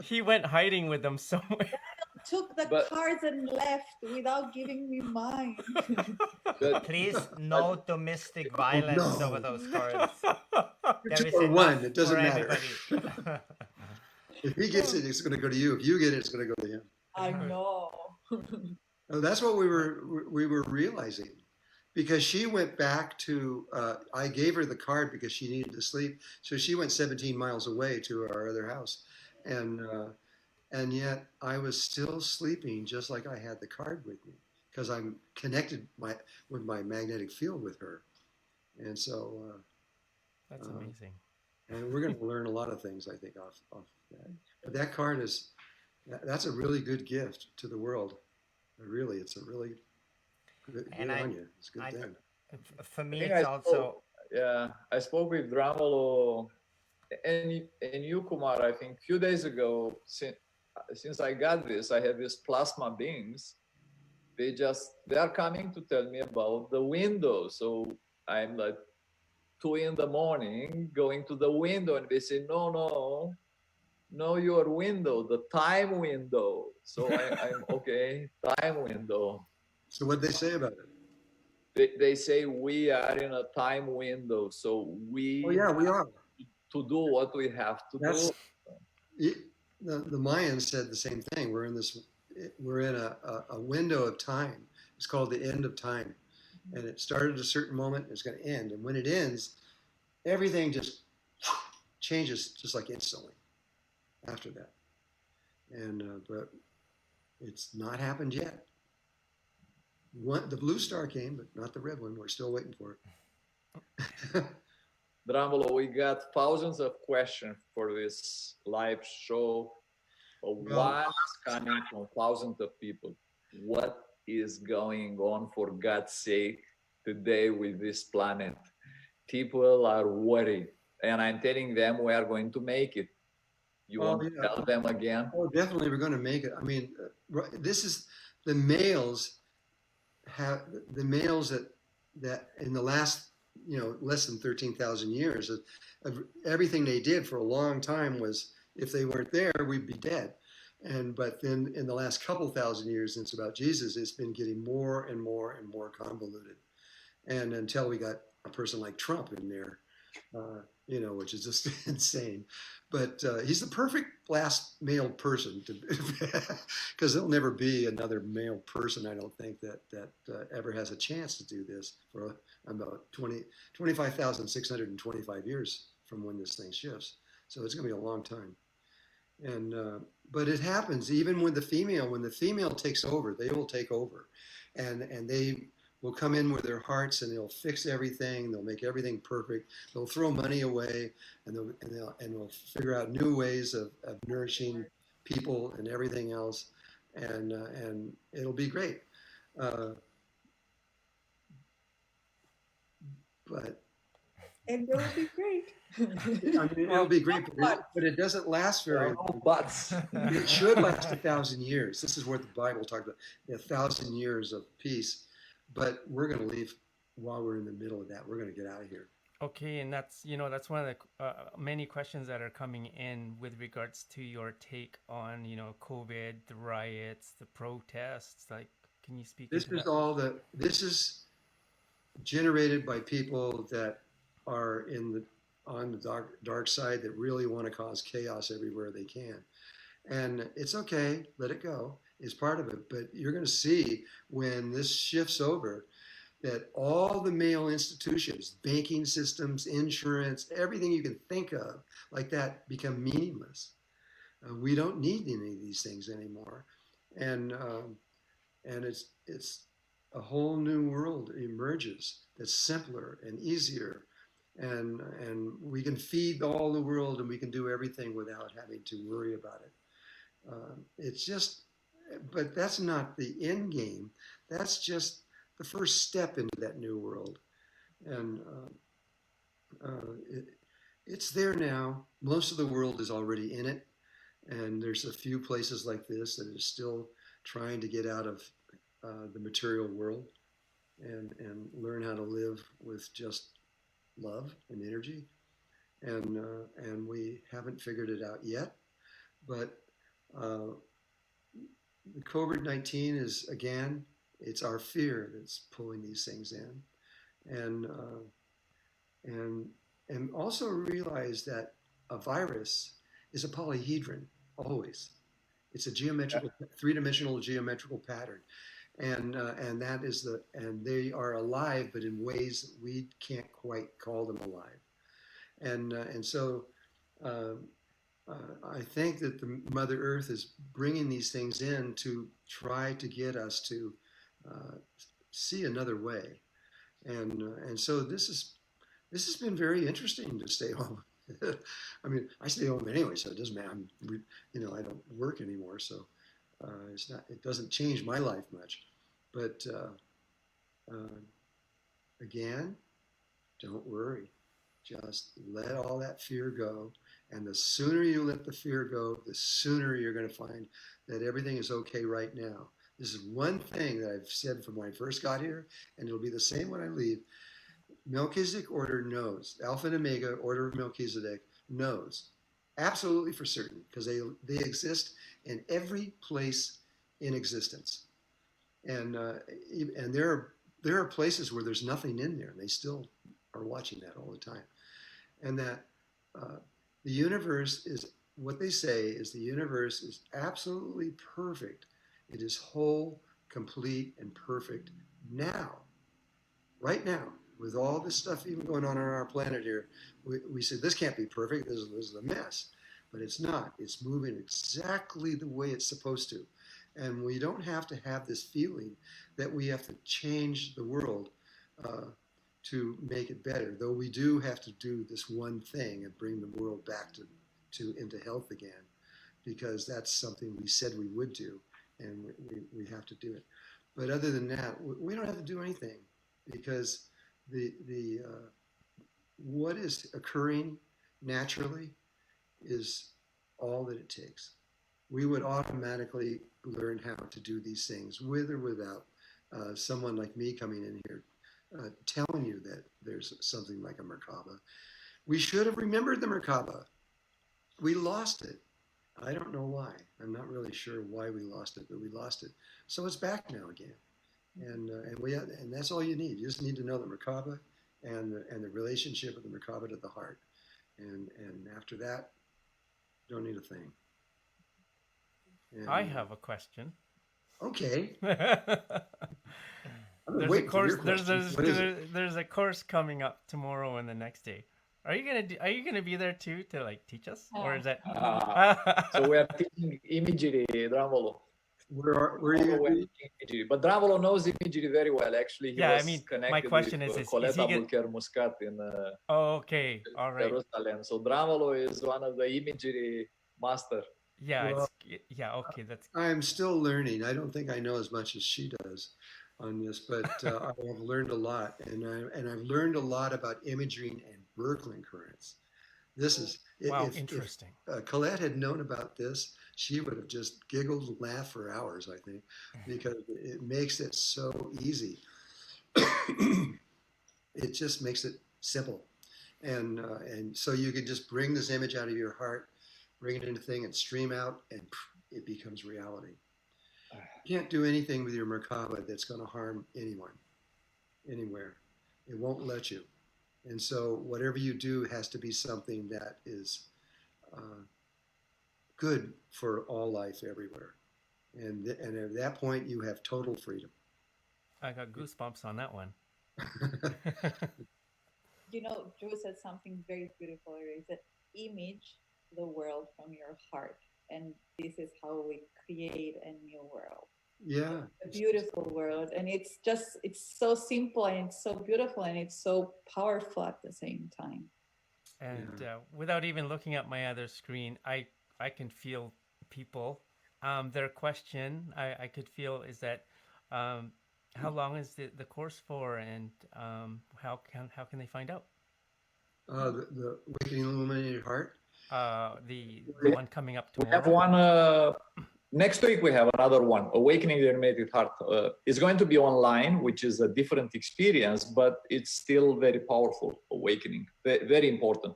He went hiding with them somewhere.
Took the cards and left without giving me mine.
Please, no domestic violence over those cards. There is
or one,
enough
it doesn't
for
matter.
everybody.
If he gets it, it's going to go to you. If you get it, it's going to go to him.
I know.
That's what we were realizing, because she went back to. I gave her the card because she needed to sleep, so she went 17 miles away to our other house, and yet I was still sleeping just like I had the card with me because I'm connected with my magnetic field with her, and so
that's amazing.
And we're going to learn a lot of things, I think, off that. But that card that's a really good gift to the world. Really, it's a really good on you. It's a good thing.
For me, it's also.
I spoke with Drunvalo and you, Kumara, I think a few days ago. Since I got this, I have these plasma beings. They are coming to tell me about the window. So I'm like 2 in the morning going to the window, and they say, no, your window, the time window. So I'm okay, time window.
So what they say about it?
They say we are in a time window, so we
are
to do what we have to do.
The Mayans said the same thing. We're in a window of time. It's called the end of time, and it started at a certain moment. And it's going to end, and when it ends, everything just changes just like instantly after that. And but it's not happened yet. The blue star came, but not the red one. We're still waiting for it.
Drunvalo, we got thousands of questions for this live show. What's coming from thousands of people? What is going on, for God's sake, today with this planet? People are worried, and I'm telling them we are going to make it. You want to tell them again?
Oh, definitely, we're going to make it. I mean, this is the males that in the last less than 13,000 years of everything they did for a long time was, if they weren't there, we'd be dead. But then in the last couple thousand years since about Jesus, it's been getting more and more and more convoluted, and until we got a person like Trump in there, you know, which is just insane. But he's the perfect last male person to, because there'll never be another male person, I don't think, that ever has a chance to do this for about 25,625 years from when this thing shifts. So it's going to be a long time. And but it happens even when the female takes over, they will take over, and they will come in with their hearts and they'll fix everything. They'll make everything perfect. They'll throw money away, and they'll figure out new ways of nourishing people and everything else, and it'll be great. But
And it will be great.
I mean, it'll be great, but it doesn't last very long.
But
It should last 1,000 years. This is what the Bible talked about, 1,000 years of peace. But we're going to leave while we're in the middle of that. We're going to get out of here.
Okay, and that's that's one of the many questions that are coming in with regards to your take on COVID, the riots, the protests. Like, can you speak?
This is all this is generated by people that are on the dark side that really want to cause chaos everywhere they can. And it's okay, let it go. It's part of it. But you're going to see when this shifts over that all the male institutions, banking systems, insurance, everything you can think of like that become meaningless. We don't need any of these things anymore. And it's a whole new world emerges that's simpler and easier. And we can feed all the world and we can do everything without having to worry about it. It's just, but that's not the end game. That's just the first step into that new world. And it's there now. Most of the world is already in it. And there's a few places like this that are still trying to get out of the material world and learn how to live with just love and energy. And we haven't figured it out yet. But the COVID-19 is, again, it's our fear that's pulling these things in. And also realize that a virus is a polyhedron, always. It's a geometrical, three-dimensional geometrical pattern. And that is and they are alive, but in ways that we can't quite call them alive. And so I think that the Mother Earth is bringing these things in to try to get us to see another way. And so this has been very interesting to stay home. I mean, I stay home anyway, so it doesn't matter. I don't work anymore, so it doesn't change my life much. But again, don't worry. Just let all that fear go. And the sooner you let the fear go, the sooner you're going to find that everything is okay right now. This is one thing that I've said from when I first got here, and it'll be the same when I leave. Melchizedek order knows. Alpha and Omega order of Melchizedek knows. Absolutely for certain, because they exist in every place in existence. And there are places where there's nothing in there, and they still are watching that all the time. And that the universe is, what they say is the universe is absolutely perfect. It is whole, complete, and perfect now, right now, with all this stuff even going on our planet here. We said, this can't be perfect, this is a mess. But it's not. It's moving exactly the way it's supposed to. And we don't have to have this feeling that we have to change the world to make it better, though we do have to do this one thing and bring the world back into health again, because that's something we said we would do, and we have to do it. But other than that, we don't have to do anything, because the what is occurring naturally is all that it takes. We would automatically learn how to do these things with or without someone like me coming in here telling you that there's something like a Merkaba. We should have remembered the Merkaba. We lost it. I don't know why. I'm not really sure why we lost it, but we lost it. So it's back now again. And that's all you need. You just need to know the Merkaba and the relationship of the Merkaba to the heart. and after that, don't need a thing. And,
I have a question.
Okay.
There's a course. There's a course coming up tomorrow and the next day. Are you gonna be there too to like teach us, or is that?
So we are teaching imagery, Drunvalo.
Where are you going to be?
Imagery. But Drunvalo knows imagery very well. Actually, he was connected
my question
with
is
Coletta Bulcher-Muscat in
okay, all right.
Jerusalem. So Drunvalo is one of the imagery master.
Yeah, okay, that's.
I'm still learning. I don't think I know as much as she does on this, but I have learned a lot, and I've learned a lot about imaging and Birkeland currents. This is
interesting.
If Colette had known about this, she would have just giggled and laughed for hours, I think, because it makes it so easy. It just makes it simple, and so you can just bring this image out of your heart, bring it into thing, and stream out, and it becomes reality. You can't do anything with your Merkaba that's going to harm anyone, anywhere. It won't let you. And so whatever you do has to be something that is good for all life everywhere. And at that point, you have total freedom.
I got goosebumps on that one.
You know, Drew said something very beautiful. He said, image the world from your heart. And this is how we create a new world.
Yeah.
A beautiful world. And it's so simple and it's so beautiful and it's so powerful at the same time.
And without even looking at my other screen, I can feel people. Their question I could feel is that how long is the course for, and how can they find out?
The Awakening Illuminated Heart?
The one coming up tomorrow.
We have one next week. We have another one, Awakening the Illuminated Heart. It's going to be online, which is a different experience, but it's still very powerful. Awakening, very important.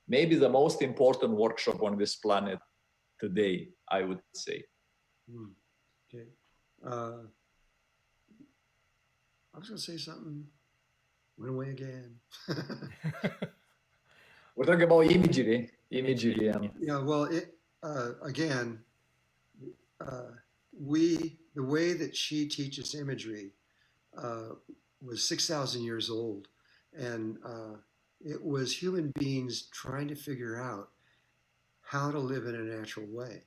Maybe the most important workshop on this planet today, I would say.
Okay. I was going to say something. Went away again.
We're talking about imagery. And
yeah. Well, again, the way that she teaches imagery was 6,000 years old, and it was human beings trying to figure out how to live in a natural way,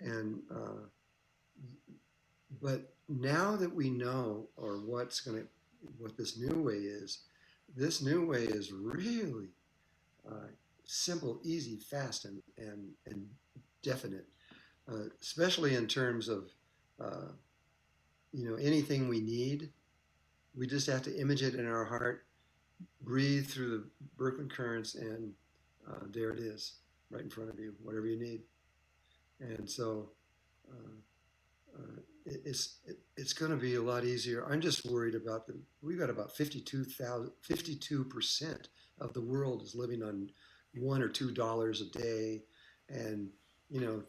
and but now that we know, or what this new way is really simple, easy, fast, and definite, especially in terms of anything we need. We just have to image it in our heart, breathe through the Birkeland currents, and there it is, right in front of you, whatever you need. And so it's going to be a lot easier. I'm just worried about we've got about 52% of the world is living on $1 or $2 a day, and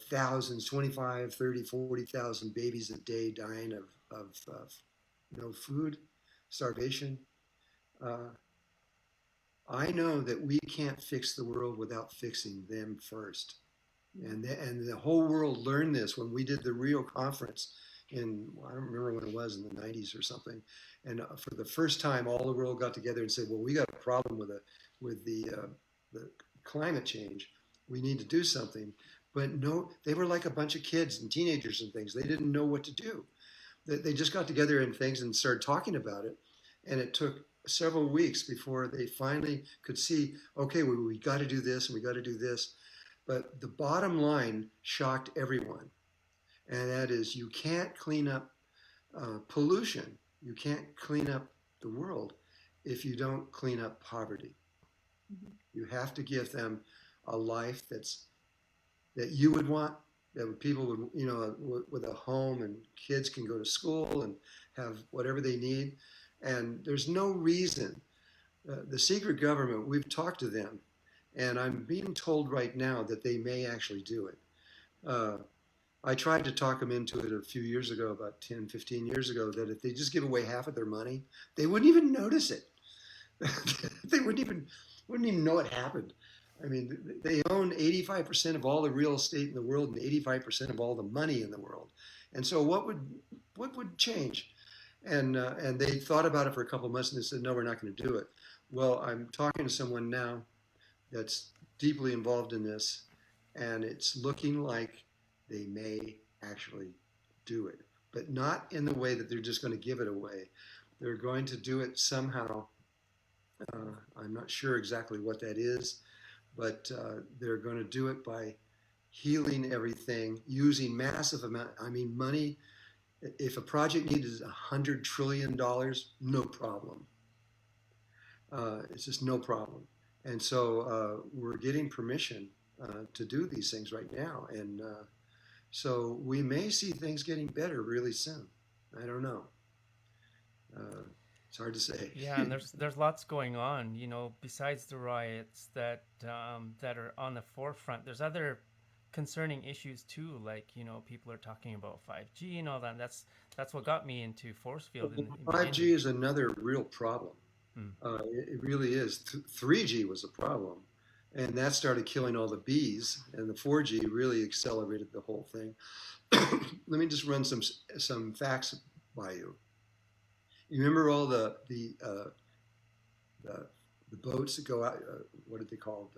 thousands, 25, 30, 40,000 babies a day dying of no food, starvation. I know that we can't fix the world without fixing them first. And the whole world learned this when we did the Rio conference I don't remember when it was, in the 90s or something. And for the first time, all the world got together and said, well, we got a problem with the climate change. We need to do something. But no, they were like a bunch of kids and teenagers and things. They didn't know what to do. They just got together and things and started talking about it. And it took several weeks before they finally could see, okay, we got to do this and we got to do this. But the bottom line shocked everyone. And that is, you can't clean up pollution. You can't clean up the world if you don't clean up poverty. Mm-hmm. You have to give them a life that you would want, that people would, with a home, and kids can go to school and have whatever they need. And there's no reason. The secret government, we've talked to them, and I'm being told right now that they may actually do it. I tried to talk them into it a few years ago, about 10, 15 years ago, that if they just give away half of their money, they wouldn't even notice it. They wouldn't even know it happened. I mean, they own 85% of all the real estate in the world and 85% of all the money in the world. And so what would change? And they thought about it for a couple of months and they said, no, we're not going to do it. Well, I'm talking to someone now that's deeply involved in this, and it's looking like they may actually do it, but not in the way that they're just going to give it away. They're going to do it somehow. I'm not sure exactly what that is, but they're going to do it by healing everything, using massive amount. I mean, money. If a project needs $100 trillion, no problem. It's just no problem. And so we're getting permission to do these things right now. And so we may see things getting better really soon. I don't know. It's hard to say.
Yeah, and there's lots going on, you know, besides the riots that are on the forefront. There's other concerning issues too, like, you know, people are talking about 5G and all that. And that's what got me into force field.
5G is another real problem. It really is. 3G was a problem, and that started killing all the bees, and the 4G really accelerated the whole thing. Let me just run some facts by you. You remember all the boats that go out? What are they called?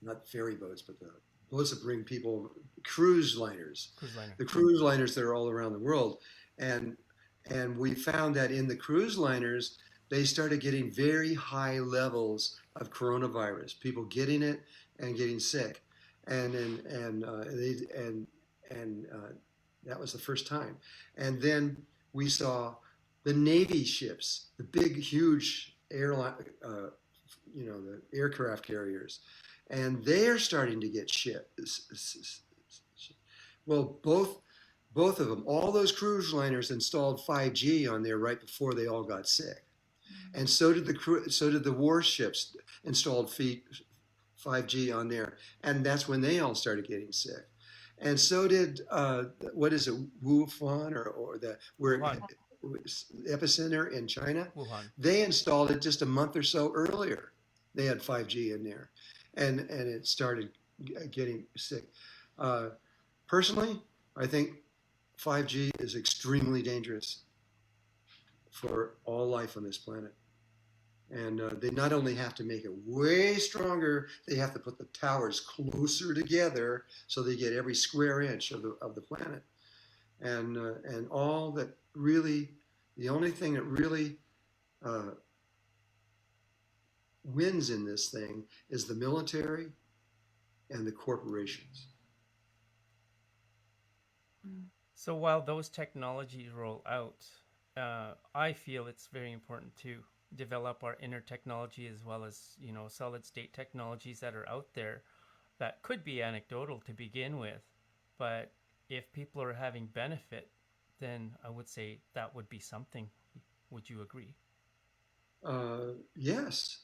Not ferry boats, but the boats that bring people, cruise liners. The cruise liners that are all around the world, and we found that in the cruise liners, they started getting very high levels of coronavirus. People getting it and getting sick, and that was the first time. And then we saw the Navy ships, the big, huge airline, the aircraft carriers, and they're starting to get shit. Well, both of them, all those cruise liners installed 5G on there right before they all got sick, and so did the warships installed 5G on there, and that's when they all started getting sick. And so did what is it, Wuhan or the epicenter in China?
Wuhan.
They installed it just a month or so earlier. They had 5G in there, and it started getting sick. Personally, I think 5G is extremely dangerous for all life on this planet. And they not only have to make it way stronger, they have to put the towers closer together so they get every square inch of the planet. And all that really, the only thing that really wins in this thing is the military and the corporations.
So while those technologies roll out, I feel it's very important to develop our inner technology as well as, you know, solid state technologies that are out there that could be anecdotal to begin with. But if people are having benefit, then I would say that would be something. Would you agree?
Yes.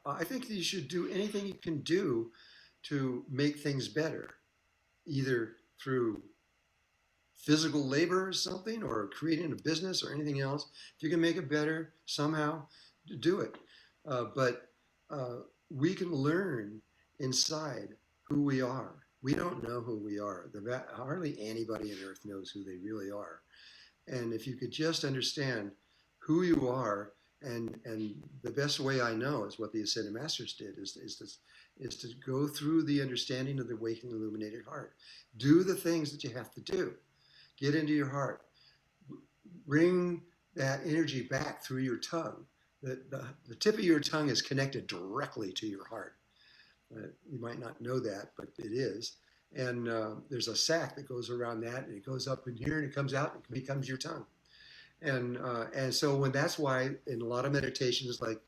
I think that you should do anything you can do to make things better, either through physical labor or something, or creating a business or anything else. If you can make it better somehow, do it. But we can learn inside who we are. We don't know who we are. Hardly anybody on earth knows who they really are. And if you could just understand who you are, and the best way I know is what the Ascended Masters did, is to go through the understanding of the awakened illuminated heart. Do the things that you have to do. Get into your heart. Bring that energy back through your tongue. The tip of your tongue is connected directly to your heart. You might not know that, but it is. And there's a sac that goes around that, and it goes up in here, and it comes out, and it becomes your tongue. And so that's why in a lot of meditations like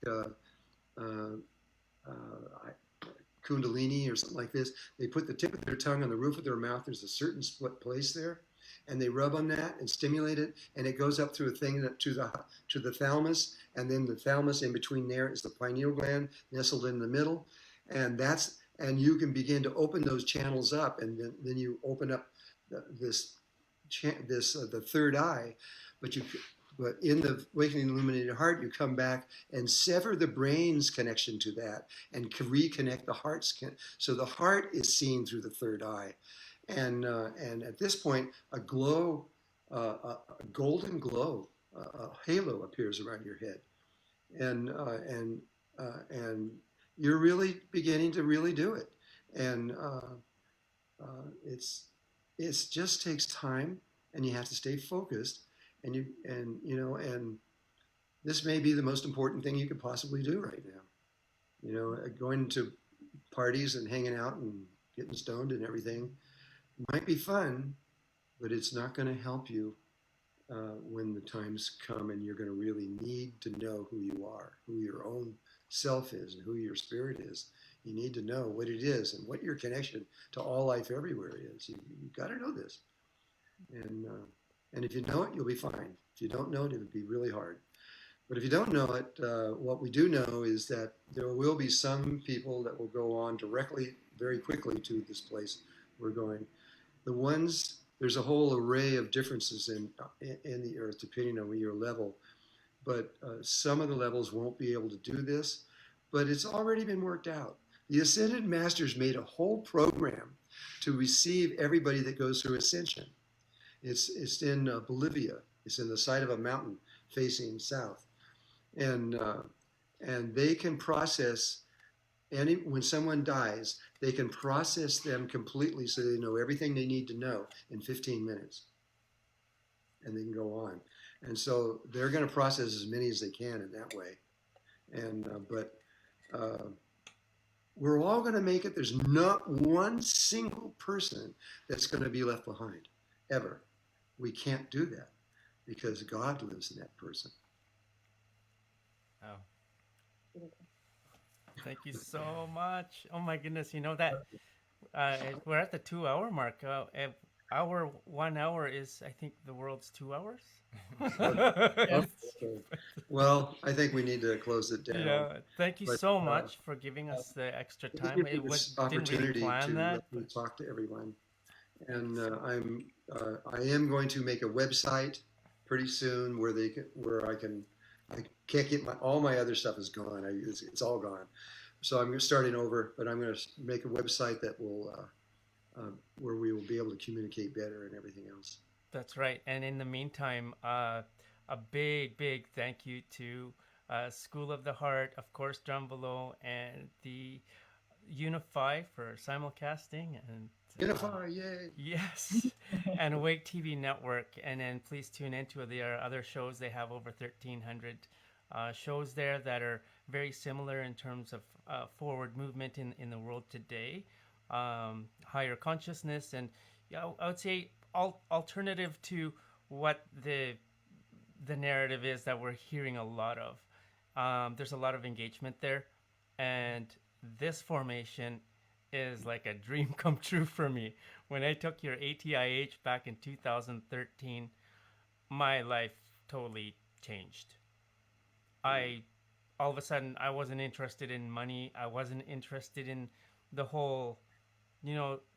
Kundalini or something like this, they put the tip of their tongue on the roof of their mouth. There's a certain split place there, and they rub on that and stimulate it, and it goes up through a thing to the thalamus, and then the thalamus in between there is the pineal gland nestled in the middle, and you can begin to open those channels up, and then you open up the third eye, but But in the Awakening Illuminated Heart, you come back and sever the brain's connection to that and reconnect the heart's. So the heart is seen through the third eye. And at this point, a glow, a golden glow, a halo appears around your head. And you're really beginning to really do it. And it's just takes time, and you have to stay focused. And this may be the most important thing you could possibly do right now. Going to parties and hanging out and getting stoned and everything might be fun, but it's not going to help you when the times come and you're going to really need to know who you are, who your own self is, and who your spirit is. You need to know what it is and what your connection to all life everywhere is. You've got to know this. And if you know it, you'll be fine. If you don't know it, it'll be really hard. But if you don't know it, what we do know is that there will be some people that will go on directly, very quickly to this place we're going. There's a whole array of differences in the earth depending on your level. But some of the levels won't be able to do this, but it's already been worked out. The Ascended Masters made a whole program to receive everybody that goes through Ascension. It's in Bolivia. It's in the side of a mountain facing south. And they can process when someone dies, they can process them completely so they know everything they need to know in 15 minutes. And they can go on. And so they're going to process as many as they can in that way. But we're all going to make it. There's not one single person that's going to be left behind, ever. We can't do that because God lives in that person.
Oh.
Thank you so much. Oh my goodness, that we're at the 2-hour mark. Our 1 hour is, I think, the world's 2 hours.
Okay. Well, I think we need to close it down.
Yeah, thank you so much for giving us the extra time.
It was
Didn't really
opportunity
plan
to
that.
let me talk to everyone, and I am going to make a website pretty soon where I can't get all my other stuff is gone. It's all gone, so I'm starting over. But I'm going to make a website that will where we will be able to communicate better and everything else.
That's right. And in the meantime, a big thank you to School of the Heart, of course, Drunvalo, and the Unify for simulcasting. And
Unify, yay!
Yes, and Awake TV Network. And then please tune into their other shows. They have over 1,300 shows there that are very similar in terms of forward movement in the world today, higher consciousness, and I would say alternative to what the narrative is that we're hearing a lot of. There's a lot of engagement there, and this formation is like a dream come true for me. When I took your ATIH back in 2013, my life totally changed. All of a sudden, I wasn't interested in money. I wasn't interested in the whole,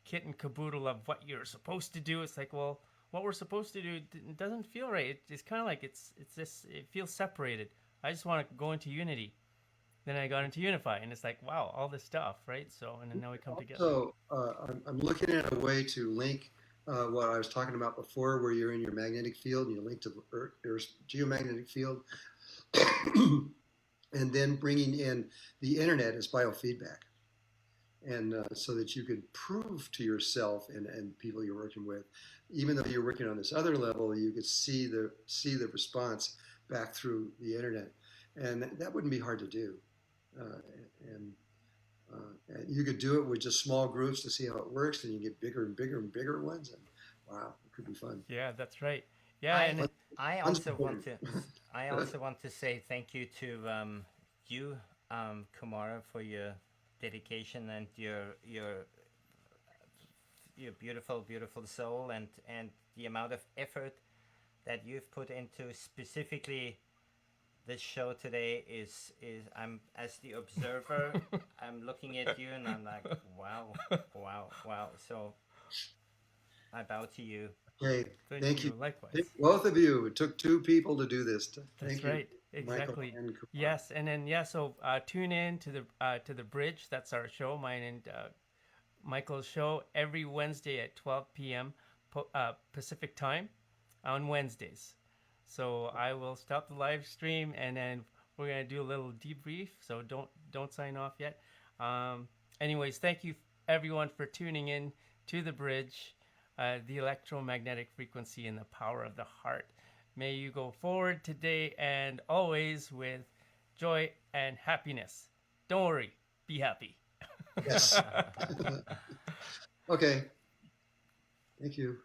kit and caboodle of what you're supposed to do. It's like, well, what we're supposed to do doesn't feel right. It's kind of like it's just, it feels separated. I just want to go into unity. Then I got into Unify, and it's like, wow, all this stuff, right? So, and then now we come together.
So I'm looking at a way to link what I was talking about before, where you're in your magnetic field and you link to Earth's geomagnetic field, and then bringing in the internet as biofeedback. And so that you could prove to yourself and people you're working with, even though you're working on this other level, you could see the response back through the internet, and that wouldn't be hard to do. And you could do it with just small groups to see how it works, and you get bigger and bigger and bigger ones, and wow, it could be fun.
Yeah, that's right. Yeah,
I also want to say thank you to you, Kumara, for your dedication and your beautiful soul and the amount of effort that you've put into specifically this show today is I'm, as the observer, I'm looking at you and I'm like, wow. So I bow to you.
Okay, thank you.
Likewise.
Both of you. It took two people to do this.
That's
Thank
right.
you,
Exactly.
Michael and Kumara.
Yes, and then so tune in to the Bridge. That's our show, mine and Michael's show, every Wednesday at 12 p.m. Pacific time on Wednesdays. So I will stop the live stream, and then we're gonna do a little debrief. So don't sign off yet. Anyways, thank you everyone for tuning in to the Bridge, the electromagnetic frequency and the power of the heart. May you go forward today and always with joy and happiness. Don't worry, be happy.
Yes. Okay. Thank you.